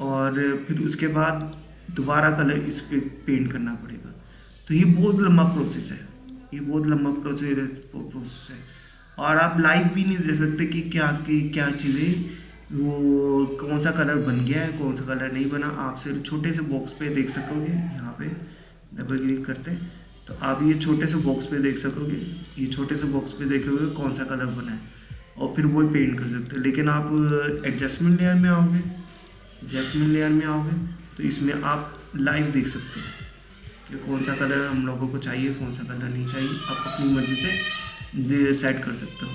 और फिर उसके बाद दोबारा कलर इस पे पेंट करना पड़ेगा। तो ये बहुत लंबा प्रोसेस है, ये बहुत लंबा प्रोसेस है। और आप लाइव भी नहीं दे सकते कि क्या चीज़ें, वो कौन सा कलर बन गया है, कौन सा कलर नहीं बना। आप सिर्फ छोटे से बॉक्स पे देख सकोगे, यहाँ पे डबल क्लिक करते हैं तो आप ये छोटे से बॉक्स पे देख सकोगे, ये छोटे से बॉक्स पे देखोगे कौन सा कलर बना है और फिर वो पेंट कर सकते हो। लेकिन आप एडजस्टमेंट लेयर में आओगे, तो इसमें आप लाइव देख सकते हो कि कौन सा कलर हम लोगों को चाहिए, कौन सा कलर नहीं चाहिए। आप अपनी मर्ज़ी से सेट कर सकते हो,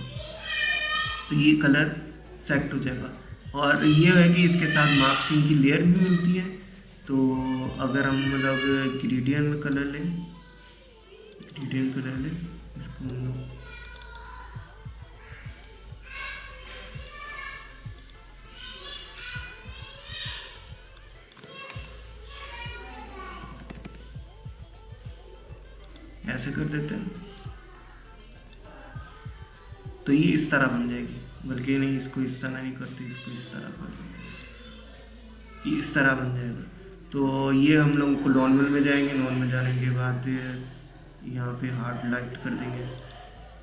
तो ये कलर सेट हो जाएगा। और ये है कि इसके साथ मार्क्सिंग की लेयर भी मिलती है। तो अगर हम मतलब ग्रेडियंट कलर लें, इसको हम लोग ऐसे कर देते हैं तो ये इस तरह बन जाएगी। बल्कि नहीं, इसको इस तरह नहीं करते, इसको इस तरह कर देते हैं, ये इस तरह बन जाएगा। तो ये हम लोग को नॉर्मल में जाएंगे, नॉर्मल में जाने के बाद यहाँ पे हार्ड लाइट कर देंगे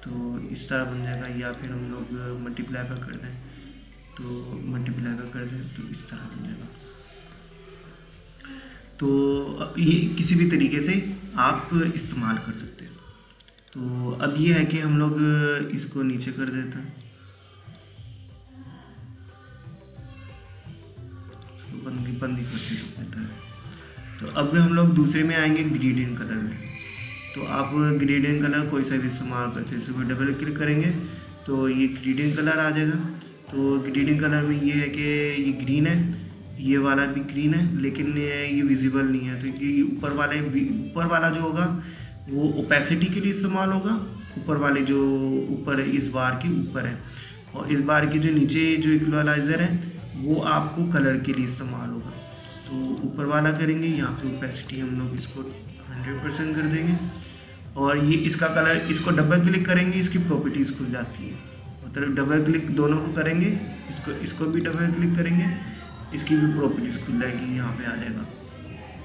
तो इस तरह बन जाएगा, या फिर हम लोग मल्टीप्लाई पर कर दें तो मल्टीप्लाई पर कर दें तो इस तरह बन जाएगा। तो ये किसी भी तरीके से आप इस्तेमाल कर सकते हैं। तो अब ये है कि हम लोग इसको नीचे कर देते हैं, इसको बंद ही करते तो बेहतर है। तो अब हम लोग दूसरे में आएंगे ग्रेडियंट कलर में। तो आप ग्रेडियंट कलर कोई सा भी इस्तेमाल करते हैं, इस पर डबल क्लिक करेंगे तो ये ग्रेडियंट कलर आ जाएगा। तो ग्रेडियंट कलर में ये है कि ये ग्रीन है, ये वाला भी ग्रीन है, लेकिन ये विजिबल नहीं है। तो ये ऊपर वाला जो होगा वो ओपेसिटी के लिए इस्तेमाल होगा, ऊपर वाले जो ऊपर इस बार के ऊपर है, और इस बार के जो नीचे जो इक्वलाइज़र है वो आपको कलर के लिए इस्तेमाल होगा। तो ऊपर वाला करेंगे, यहाँ पे ओपेसिटी हम लोग इसको 100% कर देंगे, और ये इसका कलर, इसको डबल क्लिक करेंगे इसकी प्रॉपर्टीज़ खुल जाती है। मतलब डबल क्लिक दोनों को करेंगे, इसको भी डबल क्लिक करेंगे, इसकी भी प्रॉपर्टीज़ खुल जाएगी, यहाँ पे आ जाएगा।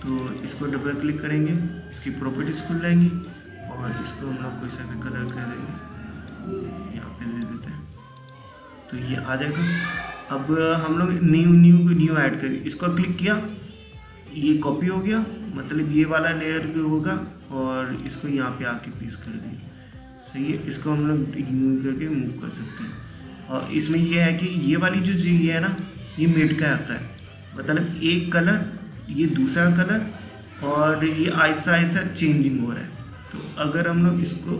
तो इसको डबल क्लिक करेंगे, इसकी प्रॉपर्टीज़ खुल जाएंगी, और इसको हम लोग कोई सा भी कलर कर देंगे, यहाँ पे दे देते हैं तो ये आ जाएगा। अब हम लोग न्यू ऐड करें, इसको क्लिक किया, ये कॉपी हो गया, मतलब ये वाला लेयर होगा, और इसको यहाँ पे आके पेस्ट कर देंगे। सही है, इसको हम लोग यूज करके मूव कर सकते हैं। और इसमें ये है कि ये वाली जो चीज़ है ना, ये मिड का आता है, मतलब एक कलर, ये दूसरा कलर, और ये ऐसा ऐसा चेंजिंग हो रहा है। तो अगर हम लोग इसको,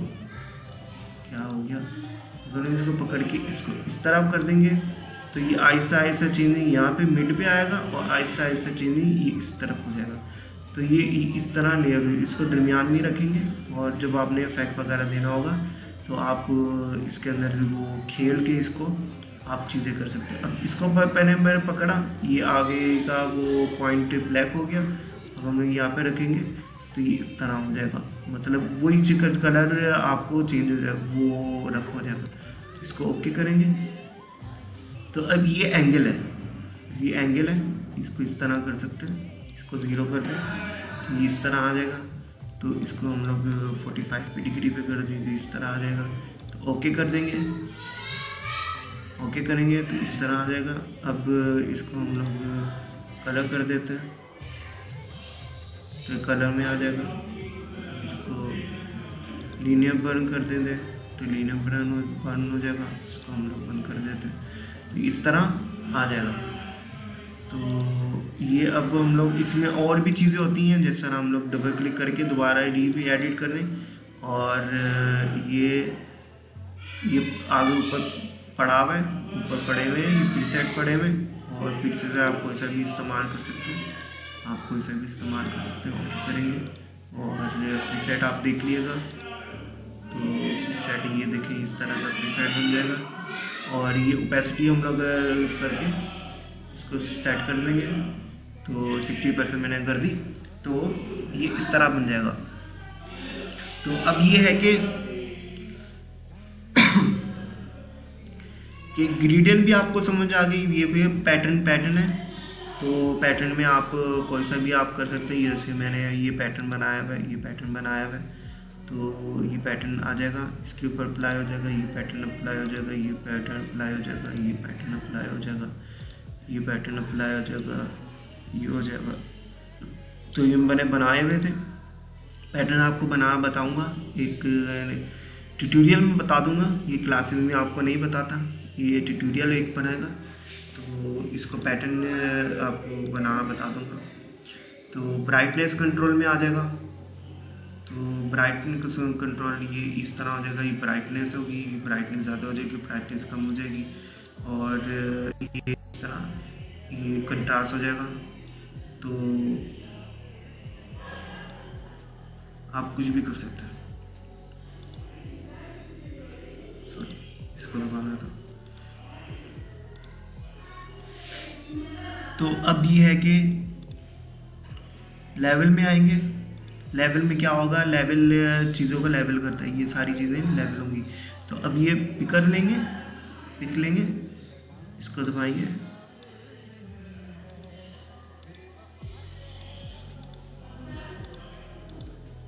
क्या हो गया, अगर हम इसको पकड़ के इसको इस तरफ कर देंगे तो ये ऐसा ऐसा चेंजिंग यहाँ पे मिड पे आएगा, और ऐसा ऐसा चेंजिंग ये इस तरफ हो जाएगा। तो ये इस तरह लेयर, इसको दरमियान में रखेंगे, और जब आपने इफेक्ट वगैरह देना होगा तो आप इसके अंदर वो खेल के इसको आप चीज़ें कर सकते हैं। अब इसको पहले मैंने पकड़ा, ये आगे का वो पॉइंट ब्लैक हो गया, अब हम यहाँ पे रखेंगे तो ये इस तरह हो जाएगा, मतलब वही चिकन कलर आपको चेंज हो जाएगा, वो रख हो जाएगा। इसको ओके करेंगे तो अब ये एंगल है, ये एंगल है, इसको इस तरह कर सकते हैं, इसको 0 कर दें तो ये इस तरह आ जाएगा। तो इसको हम लोग 45 डिग्री पे कर दें तो इस तरह आ जाएगा। तो ओके कर देंगे, ओके करेंगे तो इस तरह आ जाएगा। अब इसको हम लोग कलर कर देते हैं तो कलर में आ जाएगा। इसको लीनियर बर्न कर देंगे तो लीनियर बर्न हो जाएगा, इसको हम लोग बंद कर देते हैं तो इस तरह आ जाएगा। तो ये अब हम लोग इसमें और भी चीज़ें होती हैं, जैसे हम लोग डबल क्लिक करके दोबारा भी एडिट कर दें, और ये आगे ऊपर पड़ा हुआ है, ऊपर पड़े हुए हैं, ये प्रीसेट पड़े हुए हैं, और फिर से आप कोई सा भी इस्तेमाल कर सकते हैं, आप कोई सा भी इस्तेमाल कर सकते हैं। ओके करेंगे, और प्रीसेट आप देख लीजिएगा, तो प्रीसेट ये देखें इस तरह का प्रीसेट बन जाएगा। और ये ओपेसिटी हम लोग करके इसको सेट कर लेंगे, तो 60% मैंने कर दी, तो ये इस तरह बन जाएगा। तो अब ये है कि ग्रेडियंट भी आपको समझ आ गई, ये भी पैटर्न है। तो पैटर्न में आप कोई सा भी आप कर सकते हैं, जैसे मैंने ये पैटर्न बनाया हुआ है, ये पैटर्न बनाया हुआ है, तो ये पैटर्न आ जाएगा, इसके ऊपर अप्लाई हो जाएगा, ये पैटर्न अप्लाई हो जाएगा, ये पैटर्न अप्लाई हो जाएगा, ये पैटर्न अप्लाई हो जाएगा, ये पैटर्न अप्लाई हो जाएगा, ये हो जाएगा। तो ये मैंने बनाए हुए थे पैटर्न, आपको बना बताऊंगा, एक ट्यूटोरियल में बता दूंगा, ये क्लासेस में आपको नहीं बताता, ये ट्यूटोरियल एक बनाएगा, तो इसको पैटर्न आपको बनाना बता दूंगा। तो ब्राइटनेस कंट्रोल में आ जाएगा, तो ब्राइटनेस कंट्रोल ये इस तरह हो जाएगा, ये ब्राइटनेस होगी, ब्राइटनेस ज़्यादा हो जाएगी, ब्राइटनेस कम हो जाएगी, और ये इस तरह ये कंट्रास्ट हो जाएगा। तो आप कुछ भी कर सकते हैं, इसको दबाना था। तो अब ये है कि लेवल में आएंगे, लेवल में क्या होगा, लेवल चीज़ों को लेवल करता है, ये सारी चीज़ें लेवल होंगी। तो अब ये पिक लेंगे, इसको दबाएंगे,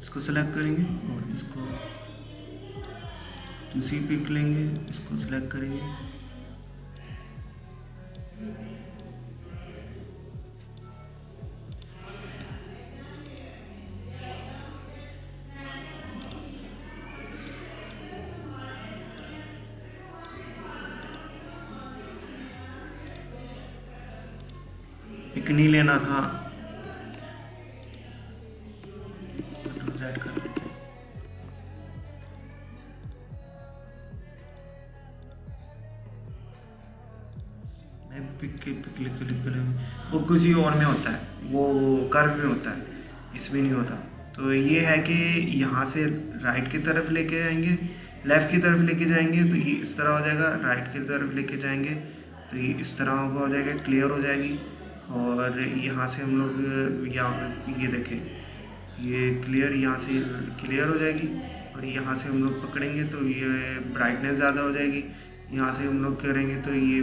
इसको सेलेक्ट करेंगे और इसको दूसरी पिक लेंगे, इसको सेलेक्ट करेंगे, पिक नहीं लेना था, सेट कर देते हैं। पिक वो किसी और में होता है, वो कर्व में होता है, इसमें नहीं होता। तो ये है कि यहाँ से राइट की तरफ लेके जाएंगे, लेफ़्ट की तरफ लेके जाएंगे तो ये इस तरह हो जाएगा, राइट की तरफ लेके जाएंगे तो ये इस तरह हो जाएगा, क्लियर हो जाएगी। और यहाँ से हम लोग यहाँ ये देखें, ये क्लियर, यहाँ से क्लियर हो जाएगी। और यहाँ से हम लोग पकड़ेंगे तो ये ब्राइटनेस ज़्यादा हो जाएगी। यहाँ से हम लोग करेंगे तो ये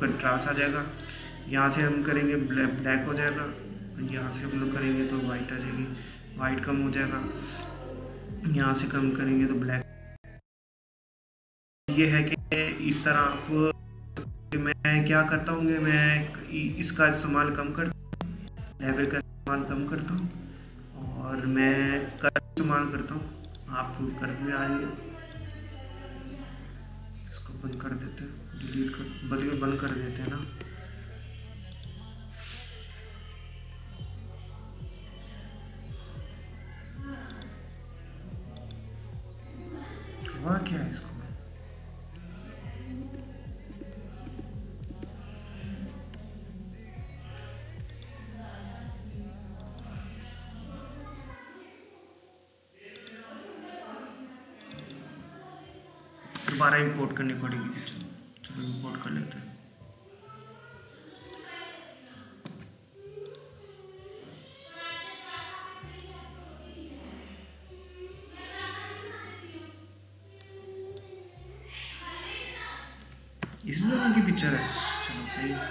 कंट्रास्ट आ जाएगा। यहाँ से हम करेंगे ब्लैक हो जाएगा। यहाँ से हम लोग करेंगे तो वाइट आ जाएगी, वाइट कम हो जाएगा। यहाँ से कम करेंगे तो ब्लैक। ये है कि इस तरह आप, मैं क्या करता हूँ कि मैं इसका इस्तेमाल कम करता हूँ, लेवल का इस्तेमाल कम करता हूँ और मैं कर्व इस्तेमाल करता हूँ। आप कर्व में आएंगे, इसको बंद कर देते हैं, डिलीट कर, बल्कि बंद कर देते हैं ना। हुआ क्या है इसको? दोबारा इंपोर्ट करनी पड़ेगी पिक्चर। चलो इंपोर्ट कर लेते हैं। इसी तरह की पिक्चर है, चलो सही है।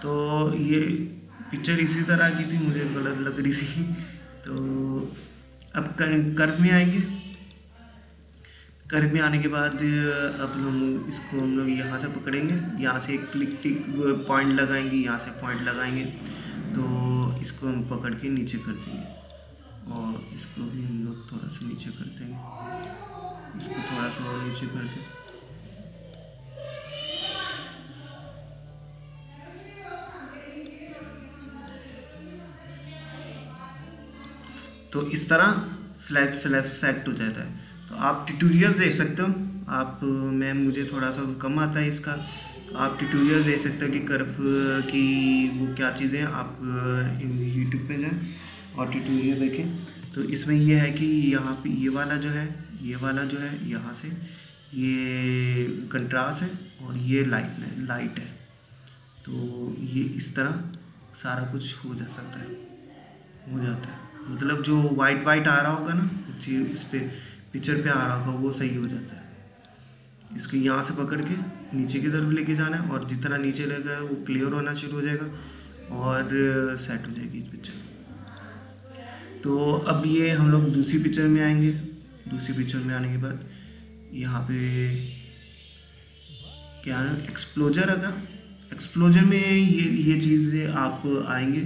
तो ये पिक्चर इसी तरह की थी, मुझे गलत लग रही थी। तो अब कर्व में आएंगे। कर्व में आने के बाद अब हम लोग यहाँ से पकड़ेंगे, यहाँ से एक टिक पॉइंट लगाएंगे, यहाँ से पॉइंट लगाएंगे तो इसको हम पकड़ के नीचे कर देंगे। और इसको भी हम लोग थोड़ा सा नीचे कर देंगे, इसको थोड़ा सा और नीचे कर दें। तो इस तरह सेलेक्ट हो जाता है। तो आप ट्यूटोरियल्स देख सकते हो। आप मुझे थोड़ा सा कम आता है इसका, तो आप ट्यूटोरियल्स देख सकते हो कि कर्व की वो क्या चीज़ें हैं। आप यूट्यूब पे जाएं और ट्यूटोरियल देखें। तो इसमें ये है कि यहाँ पे ये वाला जो है यहाँ से ये कंट्रास्ट है और ये लाइट है। तो ये इस तरह सारा कुछ हो जाता है। मतलब जो वाइट आ रहा होगा ना, इस पे पिक्चर पे आ रहा होगा, वो सही हो जाता है। इसको यहाँ से पकड़ के नीचे की तरफ लेके जाना है और जितना नीचे लगेगा वो क्लियर होना शुरू हो जाएगा और सेट हो जाएगी पिक्चर। तो अब ये हम लोग दूसरी पिक्चर में आएंगे। दूसरी पिक्चर में आने के बाद यहाँ पे क्या है, एक्सप्लोजर आगा। एक्सप्लोजर में ये चीज़ आप आएंगे,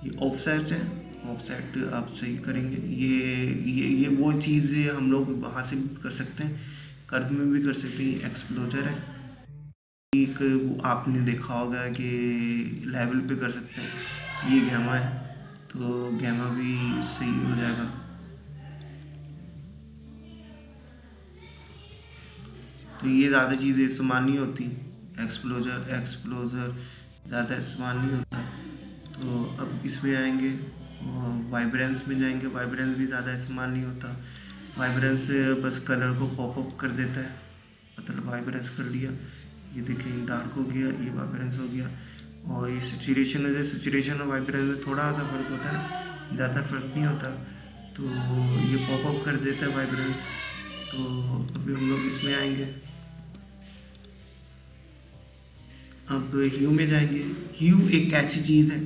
ये ऑफसेट है, ऑफसेट आप सही करेंगे। ये वो चीज़ हम लोग वहाँ से भी कर सकते हैं, कर्व में भी कर सकते हैं। एक्सप्लोजर है, एक आपने देखा होगा कि लेवल पे कर सकते हैं। ये गैमा है, तो गैमा भी सही हो जाएगा। तो ये ज़्यादा चीज़ें इस्तेमाल नहीं होती, एक्सप्लोजर ज़्यादा इस्तेमाल नहीं होता। तो अब इसमें आएंगे और वाइब्रेंस में जाएंगे। वाइब्रेंस भी ज़्यादा इस्तेमाल नहीं होता। वाइब्रेंस बस कलर को पॉपअप कर देता है, मतलब वाइब्रेंस कर दिया, ये देखें डार्क हो गया, ये वाइब्रेंस हो गया। और ये सैचुरेशन है, सैचुरेशन और वाइब्रेंस में थोड़ा सा फ़र्क होता है, ज़्यादा फ़र्क नहीं होता। तो ये पॉपअप कर देता है वाइब्रेंस। तो अभी हम लोग इसमें आएंगे, अब ह्यू में जाएंगे। ह्यू एक ऐसी चीज़ है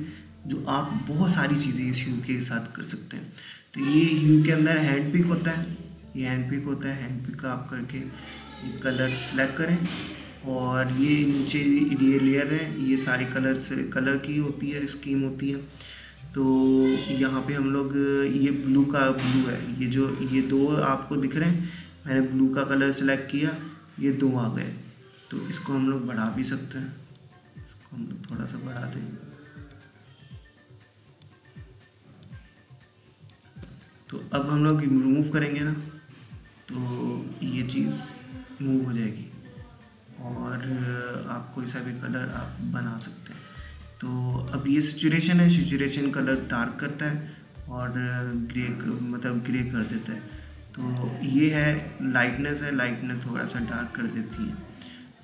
जो आप बहुत सारी चीज़ें इस ह्यू के साथ कर सकते हैं। तो ये ह्यू के अंदर हैंड पिक होता है, ये हैंड पिक होता है। हैंड पिक आप करके ये कलर सेलेक्ट करें, और ये नीचे ये लेयर है, ये सारी कलर की होती है, स्कीम होती है। तो यहाँ पे हम लोग ये ब्लू है, ये दो आपको दिख रहे हैं, मैंने ब्लू का कलर सेलेक्ट किया, ये दो आ गए। तो इसको हम लोग बढ़ा भी सकते हैं, इसको हम लोग थोड़ा सा बढ़ा दें। तो अब हम लोग रिमूव करेंगे ना, तो ये चीज़ मूव हो जाएगी, और आप कोई सा भी कलर आप बना सकते हैं। तो अब ये सिचुएशन है, सिचुएशन कलर डार्क करता है और ग्रे कर देता है। तो ये है लाइटनेस थोड़ा सा डार्क कर देती है।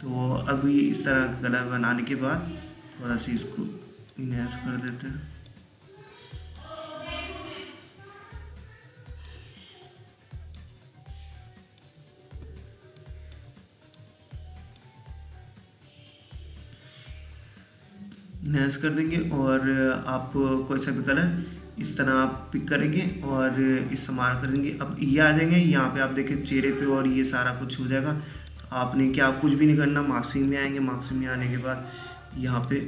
तो अब ये इस तरह का कलर बनाने के बाद थोड़ा सा इसको इनहेंस कर देते हैं। इनहेंस कर देंगे, और आप कोई सा भी कलर इस तरह आप पिक करेंगे और इस्तेमाल करेंगे। अब ये आ जाएंगे यहाँ पे, आप देखें चेहरे पे, और ये सारा कुछ हो जाएगा। तो आपने क्या कुछ भी नहीं करना, मार्क्सिंग में आएंगे। मार्क्सिंग में आने के बाद यहाँ पे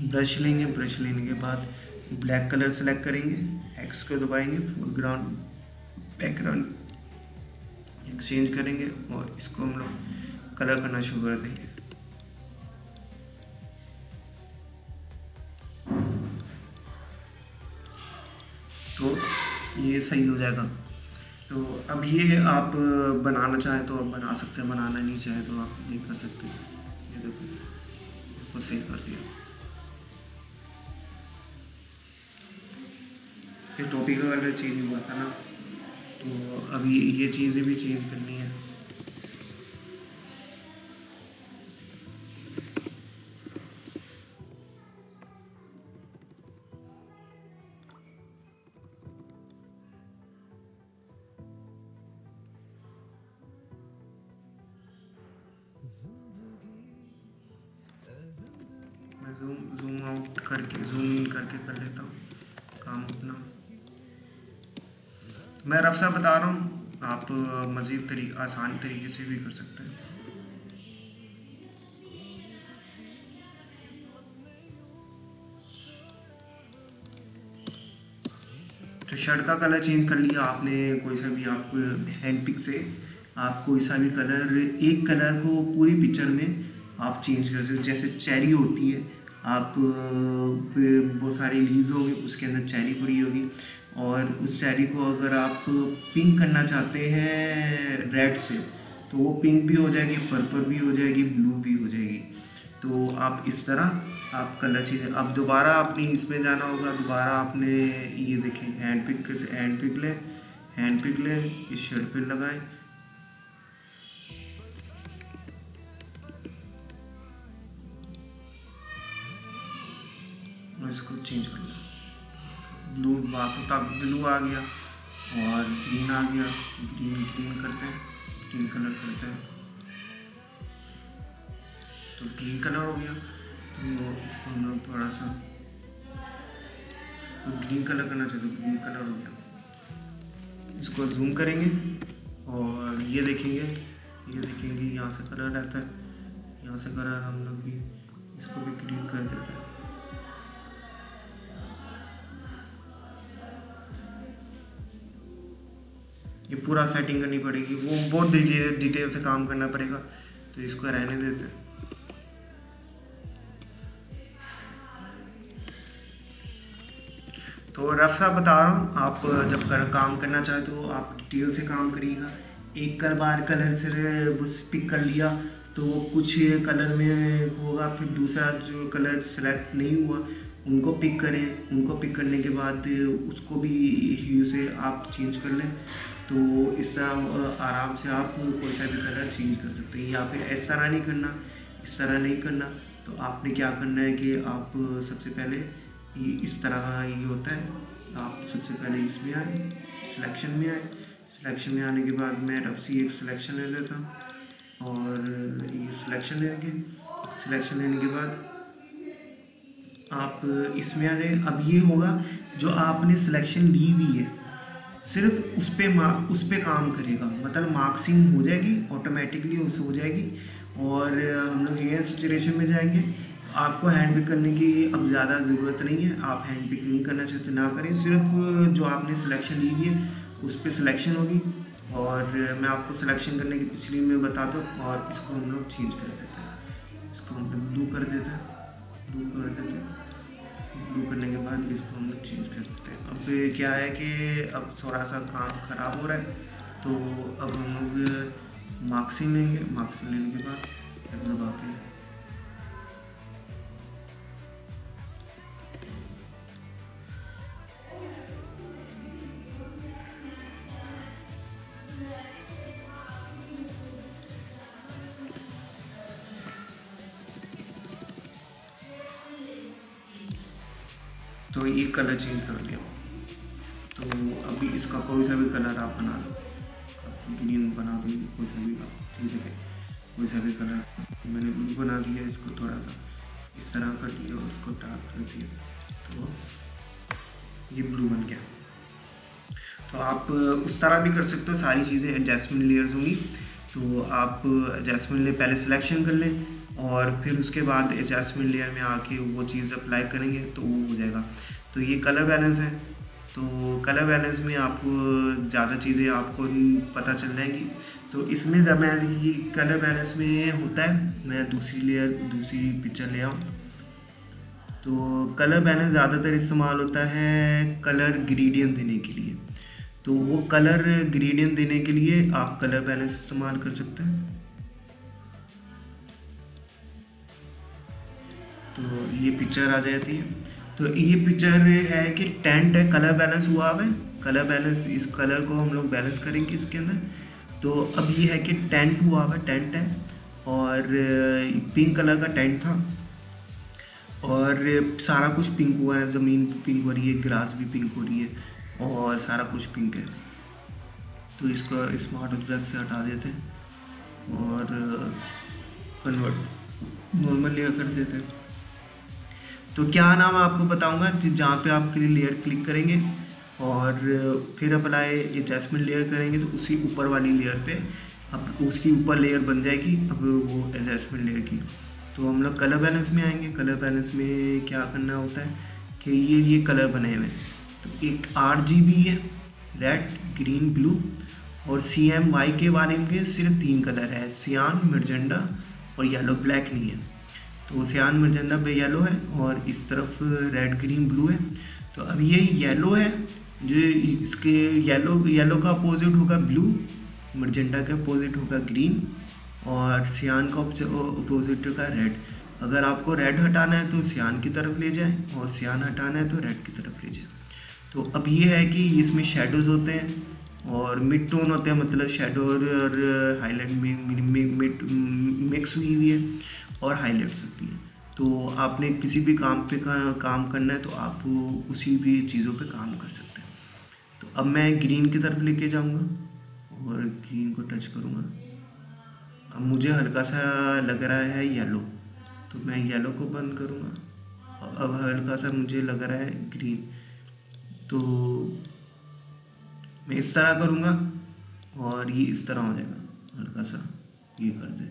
ब्रश लेंगे, ब्रश लेने के बाद ब्लैक कलर सेलेक्ट करेंगे, एक्स को दबाएंगे, फोरग्राउंड बैकग्राउंड एक्सचेंज करेंगे, और इसको हम लोग कलर करना शुरू कर देंगे। तो ये सही हो जाएगा। तो अब ये आप बनाना चाहें तो आप बना सकते हैं, बनाना नहीं चाहें तो आप नहीं कर सकते। ये देखो, इसको सेव कर दिया। सिर्फ टॉपी का कलर चेंज हुआ था ना, तो अभी ये चीज़ें भी चेंज करनी है। मैं जूम आउट करके जूम इन करके कर लेता हूँ काम अपना। मैं रफ सा बता रहा हूँ, आप मज़ीद आसान तरीके से भी कर सकते हैं। तो शर्ट का कलर चेंज कर लिया आपने, कोई सा भी आप हैंड पिक से आप कोई सा भी कलर, एक कलर को पूरी पिक्चर में आप चेंज कर सकते हो। जैसे चेरी होती है, आप बहुत सारी लीव्स होंगे, उसके अंदर चेरी पड़ी होगी, और उस चेरी को अगर आप पिंक करना चाहते हैं रेड से, तो वो पिंक भी हो जाएगी, पर्पल भी हो जाएगी, ब्लू भी हो जाएगी। तो आप इस तरह आप कलर चेंज, अब दोबारा आपने इसमें जाना होगा, दोबारा आपने ये देखें हैंड पिक ले, इस शर्ट पे लगाएं, और इसको चेंज कर लें। ब्लू ब्लू आ गया और ग्रीन आ गया, ग्रीन करते हैं, ग्रीन कलर करते हैं, तो ग्रीन कलर हो गया। तो इसको हम लोग थोड़ा सा, तो ग्रीन कलर करना चाहिए, तो ग्रीन कलर हो गया। इसको जूम करेंगे और ये देखेंगे यहाँ से कलर रहता है, यहाँ से कलर हम लोग भी इसको भी ग्रीन कर देते हैं। ये पूरा सेटिंग करनी पड़ेगी, वो बहुत डिटेल से काम करना पड़ेगा, तो इसको रहने देते हैं। तो रफ सा बता रहा हूँ, आप जब काम करना चाहे तो आप डिटेल से काम करिएगा। एक बार कलर से वो पिक कर लिया तो वो कुछ कलर में होगा, फिर दूसरा जो कलर सेलेक्ट नहीं हुआ उनको पिक करें, उनको पिक करने के बाद उसको भी ह्यू से आप चेंज कर लें। तो इस तरह आराम से आप कोई सा भी कलर चेंज कर सकते हैं, या फिर इस तरह नहीं करना, इस तरह नहीं करना। तो आपने क्या करना है कि आप सबसे पहले ये इस तरह ये होता है, आप सबसे पहले इसमें आए, सिलेक्शन में आए, सिलेक्शन में आने के बाद मैं रफ सी एक सिलेक्शन ले लेता हूँ, और ये सिलेक्शन लेने के बाद आप इसमें आ जाए। अब ये होगा जो आपने सिलेक्शन ली हुई है सिर्फ उस पे काम करेगा, मतलब मार्क्सिंग हो जाएगी ऑटोमेटिकली, उस हो जाएगी। और हम लोग ये सिचुएशन में जाएंगे, आपको हैंड पिक करने की अब ज़्यादा ज़रूरत नहीं है। आप हैंड पिक नहीं करना चाहते ना करें, सिर्फ जो आपने सिलेक्शन ली हुई है उस पर सिलेक्शन होगी। और मैं आपको सिलेक्शन करने की पिछली में बताता हूँ। और इसको हम लोग चेंज कर देते हैं, इसको हम लोग ब्लू कर देते हैं, ब्लू कर देते हैं। ब्लू करने के बाद इसको हम लोग चेंज कर देते हैं। अब क्या है कि अब थोड़ा सा काम ख़राब हो रहा है, तो अब हम लोग मार्क्सिंग लेंगे। मार्क्सिंग लेने के बाद दबा के तो ये कलर चेंज कर दिया। तो अभी इसका कोई सा भी कलर आप बना लो, ग्रीन बना दो, कोई सा भी ठीक है, कोई सा भी कलर। मैंने ब्लू बना दिया, इसको थोड़ा सा इस तरह कर दिया और उसको डार्क कर दिया, तो ये ब्लू बन गया। तो आप उस तरह भी कर सकते हो, सारी चीज़ें एडजस्टमेंट लेयर्स होंगी। तो आप एडजस्टमेंट लेयर पहले सिलेक्शन कर लें और फिर उसके बाद एडजस्टमेंट लेयर में आके वो चीज़ अप्लाई करेंगे तो वो हो जाएगा। तो ये कलर बैलेंस है, तो कलर बैलेंस में आपको ज़्यादा चीज़ें आपको पता चल जाएंगी। तो इसमें जब मैं ये कलर बैलेंस में होता है, मैं दूसरी पिक्चर ले आऊँ। तो कलर बैलेंस ज़्यादातर इस्तेमाल होता है कलर ग्रेडियंट देने के लिए। तो वो कलर ग्रेडियंट देने के लिए आप कलर बैलेंस इस्तेमाल कर सकते हैं। तो ये पिक्चर आ जाती है। तो ये पिक्चर है कि टेंट है, कलर बैलेंस हुआ है। कलर बैलेंस, इस कलर को हम लोग बैलेंस करेंगे इसके अंदर। तो अब ये है कि टेंट हुआ है, टेंट है और पिंक कलर का टेंट था और सारा कुछ पिंक हुआ है, ज़मीन पिंक हो रही है, ग्रास भी पिंक हो रही है और सारा कुछ पिंक है। तो इसको स्मार्ट ऑब्जेक्ट से हटा देते हैं और कन्वर्ट नॉर्मल लेयर कर देते हैं। तो क्या नाम आपको बताऊंगा, जहाँ पे आप लेयर क्लिक करेंगे और फिर अप्लाई एडजस्टमेंट लेयर करेंगे तो उसी ऊपर वाली लेयर पे अब उसकी ऊपर लेयर बन जाएगी अब वो एडजस्टमेंट लेयर की। तो हम लोग कलर बैलेंस में आएंगे। कलर बैलेंस में क्या करना होता है कि ये कलर बने हुए हैं। तो एक RGB है, रेड, ग्रीन, ब्लू, और CMY के बारे में सिर्फ 3 कलर है, सियान, मर्जेंडा और येलो। ब्लैक नहीं है। तो सियान मर्जेंडा पे येलो है और इस तरफ रेड, ग्रीन, ब्लू है। तो अब ये येलो है, जो इसके येलो का अपोजिट होगा ब्लू, मर्जेंडा का अपोजिट होगा ग्रीन और सियान का अपोजिट होगा रेड। अगर आपको रेड हटाना है तो सियान की तरफ ले जाए और सियान हटाना है तो रेड की तरफ ले जाए। तो अब ये है कि इसमें शेडोज़ होते हैं और मिड टोन होते हैं, मतलब शेडो और हाईलाइट मिक्स हुई है और हाईलाइट्स होती है। तो आपने किसी भी काम पे काम करना है तो आप उसी भी चीज़ों पे काम कर सकते हैं। तो अब मैं ग्रीन की तरफ लेके जाऊंगा और ग्रीन को टच करूंगा। अब मुझे हल्का सा लग रहा है येलो, तो मैं येलो को बंद करूंगा। अब हल्का सा मुझे लग रहा है ग्रीन, तो मैं इस तरह करूंगा और ये इस तरह हो जाएगा। हल्का सा ये कर दे,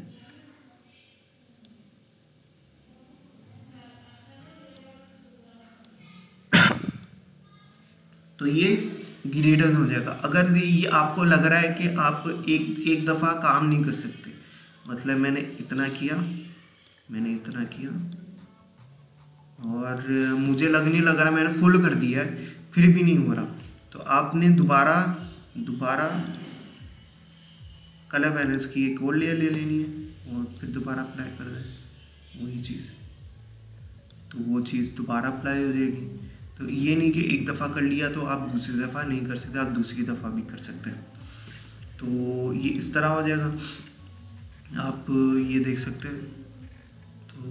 तो ये ग्रेडेड हो जाएगा। अगर ये आपको लग रहा है कि आप एक दफ़ा काम नहीं कर सकते, मतलब मैंने इतना किया और मुझे नहीं लग रहा, मैंने फुल कर दिया है फिर भी नहीं हो रहा, तो आपने दोबारा कलर बैलेंस की एक और लेयर ले लेनी है और फिर दोबारा अप्लाई कर दें वही चीज़, तो वो चीज़ दोबारा अप्लाई हो जाएगी। तो ये नहीं कि एक दफ़ा कर लिया तो आप दूसरी दफ़ा नहीं कर सकते, आप दूसरी दफ़ा भी कर सकते हैं। तो ये इस तरह हो जाएगा, आप ये देख सकते हैं। तो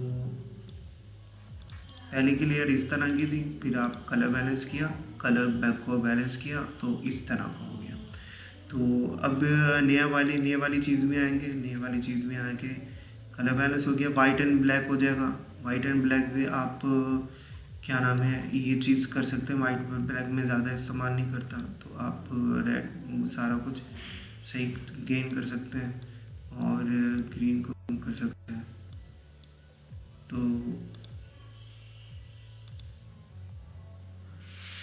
पहले की लेयर इस तरह की थी, फिर आप कलर बैलेंस किया, कलर बैक को बैलेंस किया तो इस तरह का हो गया। तो अब नए वाली चीज़ में आएंगे। नए वाली चीज़ में आके कलर बैलेंस हो गया, वाइट एंड ब्लैक हो जाएगा। वाइट एंड ब्लैक में आप क्या नाम है, ये चीज़ कर सकते हैं। वाइट ब्लैक में ज़्यादा इस्तेमाल नहीं करता, तो आप रेड सारा कुछ सही गेन कर सकते हैं और ग्रीन को कम कर सकते हैं। तो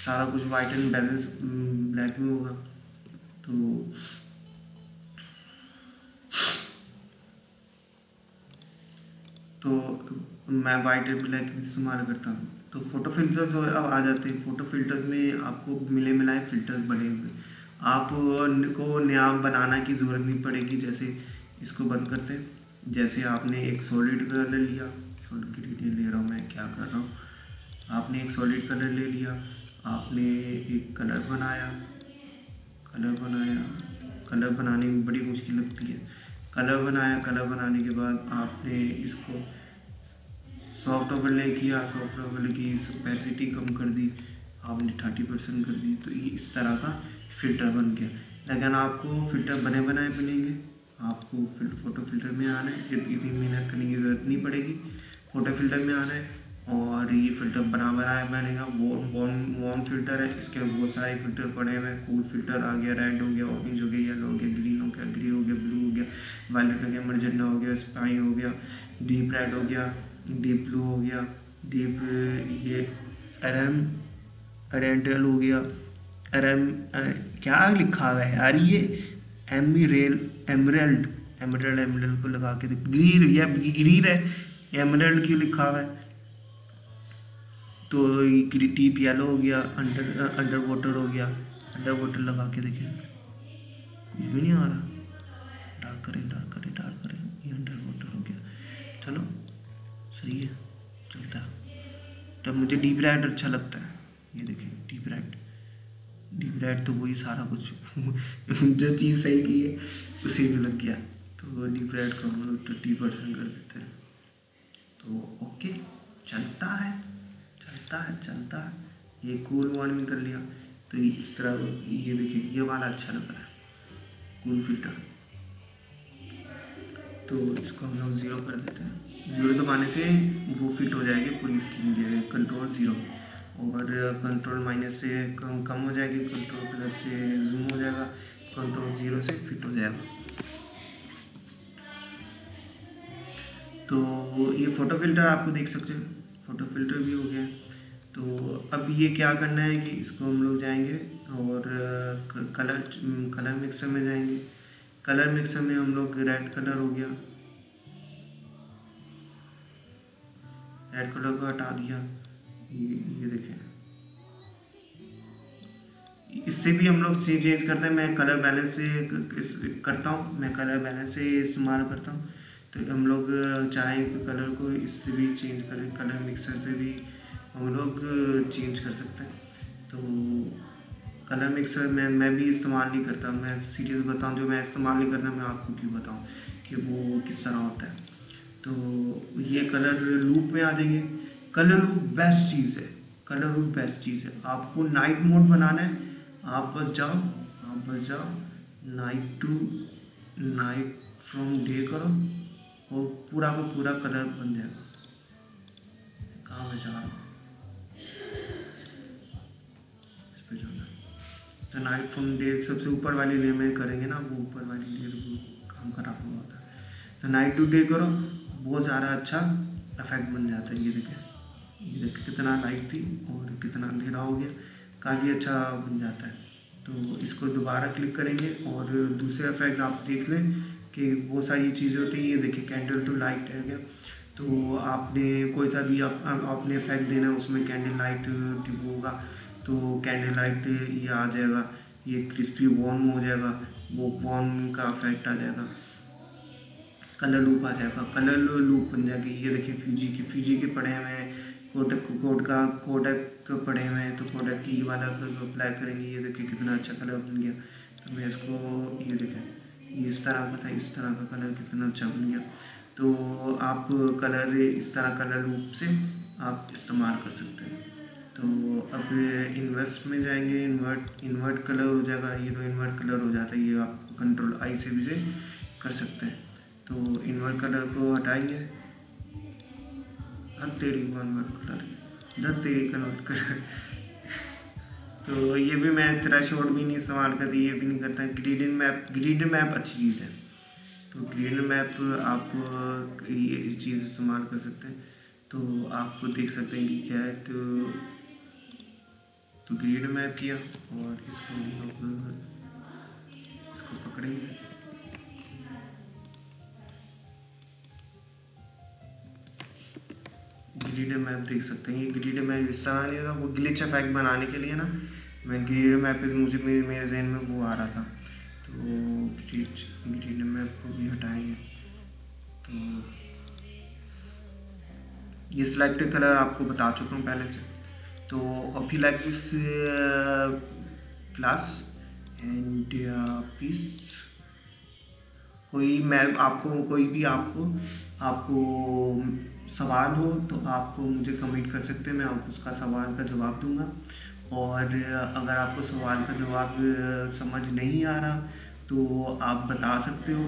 सारा कुछ वाइट एंड बैलेंस ब्लैक में होगा। तो मैं वाइट एंड ब्लैक इस्तेमाल करता हूँ। तो फोटो फिल्टर्स अब आ जाते हैं। फोटो फिल्टर्स में आपको मिले मिलाए फिल्टर्स बने हुए, आपको नया बनाना की ज़रूरत नहीं पड़ेगी। जैसे इसको बंद करते हैं, जैसे आपने एक सॉलिड कलर लिया, ग्रेडियंट ले रहा हूँ मैं, क्या कर रहा हूँ, आपने एक सॉलिड कलर ले लिया, आपने एक कलर बनाया, कलर बनाने में बड़ी मुश्किल लगती है। कलर बनाया, कलर बनाने के बाद आपने इसको सॉफ्ट ओवरले किया, सॉफ्ट ओवरले की ओपेसिटी कम कर दी, आपने 30% कर दी, तो ये इस तरह का फ़िल्टर बन गया। लेकिन आपको फ़िल्टर बने बनाए मिलेंगे, आपको फ़ोटो फिल्टर में आना है, इतनी मेहनत करने की ज़रूरत नहीं पड़ेगी। फ़ोटो फिल्टर में आना है और ये फ़िल्टर बना बनाया बनेगा। वार्म फ़िल्टर है, इसके बहुत सारे फ़िल्टर पड़े हुए हैं। कूल फ़िल्टर आ गया, रेड हो गया, ऑरेंज हो गया, येलो हो गया, ग्रीन हो गया, ग्रे हो गया, ब्लू हो गया, वायलेट हो गया, मर्जेंटा हो गया, स्पाई हो गया, डीप रेड हो गया, डीप ब्लू हो गया, डीप ये अरेंटल हो गया, एरम क्या लिखा हुआ है यार, ये एमरल्ड एमरल्ड को लगा के ग्रीन, या ग्रीन है, एमरल्ड क्यों लिखा हुआ है। तो डीप येलो हो गया, अंडर वाटर हो गया, अंडर वाटर लगा के देखें, कुछ भी नहीं आ रहा। डार्क करें, ये अंडर वाटर हो गया, चलो सही है, चलता है। तब मुझे डीप रेड अच्छा लगता है, ये देखें डीप रेड तो वही सारा कुछ जो चीज़ सही की है उसी में लग गया। तो डीप रेड को हम लोग 30% कर देते हैं, तो ओके चलता है। ये कूल वन में कर लिया, तो इस तरह ये देखिए, ये वाला अच्छा लग रहा है कूल फिल्टर। तो इसको हम लोग 0 कर देते हैं। 0 दबाने से वो फिट हो जाएगी पूरी स्क्रीन के, कंट्रोल 0, और कंट्रोल माइनस से कम हो जाएगी, कंट्रोल प्लस से जूम हो जाएगा, कंट्रोल 0 से फिट हो जाएगा। तो ये फ़ोटो फिल्टर आपको देख सकते हैं, फ़ोटो फिल्टर भी हो गया। तो अब ये क्या करना है कि इसको हम लोग जाएंगे और कलर मिक्सर में जाएंगे। कलर मिक्सर में हम लोग रेड कलर हो गया, रेड कलर को हटा दिया, ये देखें। इससे भी हम लोग चेंज करते हैं। मैं कलर बैलेंस से करता हूँ, मैं कलर बैलेंस से इस्तेमाल करता हूँ। तो हम लोग चाहे कलर को इससे भी चेंज करें, कलर मिक्सर से भी हम लोग चेंज कर सकते हैं। तो कलर मिक्सर मैं भी इस्तेमाल नहीं करता, मैं सीरियस बताऊँ, जो मैं इस्तेमाल नहीं करता मैं आपको क्यों बताऊँ कि वो किस तरह होता है। तो ये कलर लूप में आ जाइए। कलर लूप बेस्ट चीज़ है, आपको नाइट मोड बनाना है, आप बस जाओ नाइट फ्रॉम डे करो और पूरा का पूरा कलर बन जाएगा। कहाँ मैं जा रहा हूँ, इस पर जाना। तो नाइट फ्रॉम डे सबसे ऊपर वाली ले में करेंगे ना, वो ऊपर वाली ले काम खराब हुआ होता है। तो नाइट टू डे करो, बहुत ज़्यादा अच्छा इफेक्ट बन जाता है। ये देखिए कितना लाइट थी और कितना अंधेरा हो गया, काफ़ी अच्छा बन जाता है। तो इसको दोबारा क्लिक करेंगे और दूसरे इफेक्ट आप देख लें कि बहुत सारी चीज़ें होती हैं। ये देखिए कैंडल टू लाइट है क्या, तो आपने कोई सा भी आपने इफेक्ट देना है, उसमें कैंडल लाइट होगा तो कैंडल लाइट ये आ जाएगा, ये क्रिस्पी वार्म हो जाएगा, वो वार्म का इफेक्ट आ जाएगा। कलर लूप आ जाएगा, कलर लूप बन जाएगी। ये देखिए फ्यूजी के पड़े हुए हैं, कोडक पड़े हुए हैं, तो कोडक की वाला अप्लाई करेंगे। ये देखिए कितना अच्छा कलर बन गया। तो मैं इसको, ये देखें इस तरह का था, इस तरह का कलर कितना अच्छा बन गया। तो आप कलर इस तरह कलर लूप से आप इस्तेमाल कर सकते हैं। तो अब इन्वर्स में जाएंगे, इन्वर्ट कलर हो जाएगा। ये तो इन्वर्ट कलर हो जाता है, ये आप कंट्रोल आई से भी कर सकते हैं। तो इन्वर्ट कलर को हटाएंगे, इन्वर्ट कलर तेरी कन्वर्ट कर तो ये भी मैं थ्रेशोल्ड भी नहीं इस्तेमाल करती, ये भी नहीं करता। ग्रीड मैप अच्छी चीज़ है। तो ग्रीड मैप आप ये इस चीज़ इस्तेमाल कर सकते हैं। तो आप देख सकते हैं कि क्या है। तो ग्रीड मैप किया और इसको पकड़ेंगे। ग्रिड मैप देख सकते हैं। ये ग्रिड मैप इस तरह नहीं था, वो ग्लिच इफेक्ट बनाने के लिए ना मैं ग्रिड मैप मुझे मेरे जहन में वो आ रहा था। तो ग्रिड मैप को भी हटाएंगे। तो ये सिलेक्टेड कलर आपको बता चुका हूँ पहले से। तो hope you like this class and peace. कोई भी आपको सवाल हो तो आपको मुझे कमेंट कर सकते हैं, मैं आपको उसका सवाल का जवाब दूंगा। और अगर आपको सवाल का जवाब समझ नहीं आ रहा तो आप बता सकते हो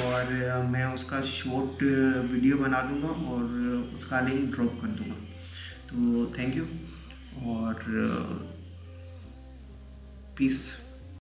और मैं उसका शॉर्ट वीडियो बना दूंगा और उसका लिंक ड्रॉप कर दूंगा। तो थैंक यू और पीस।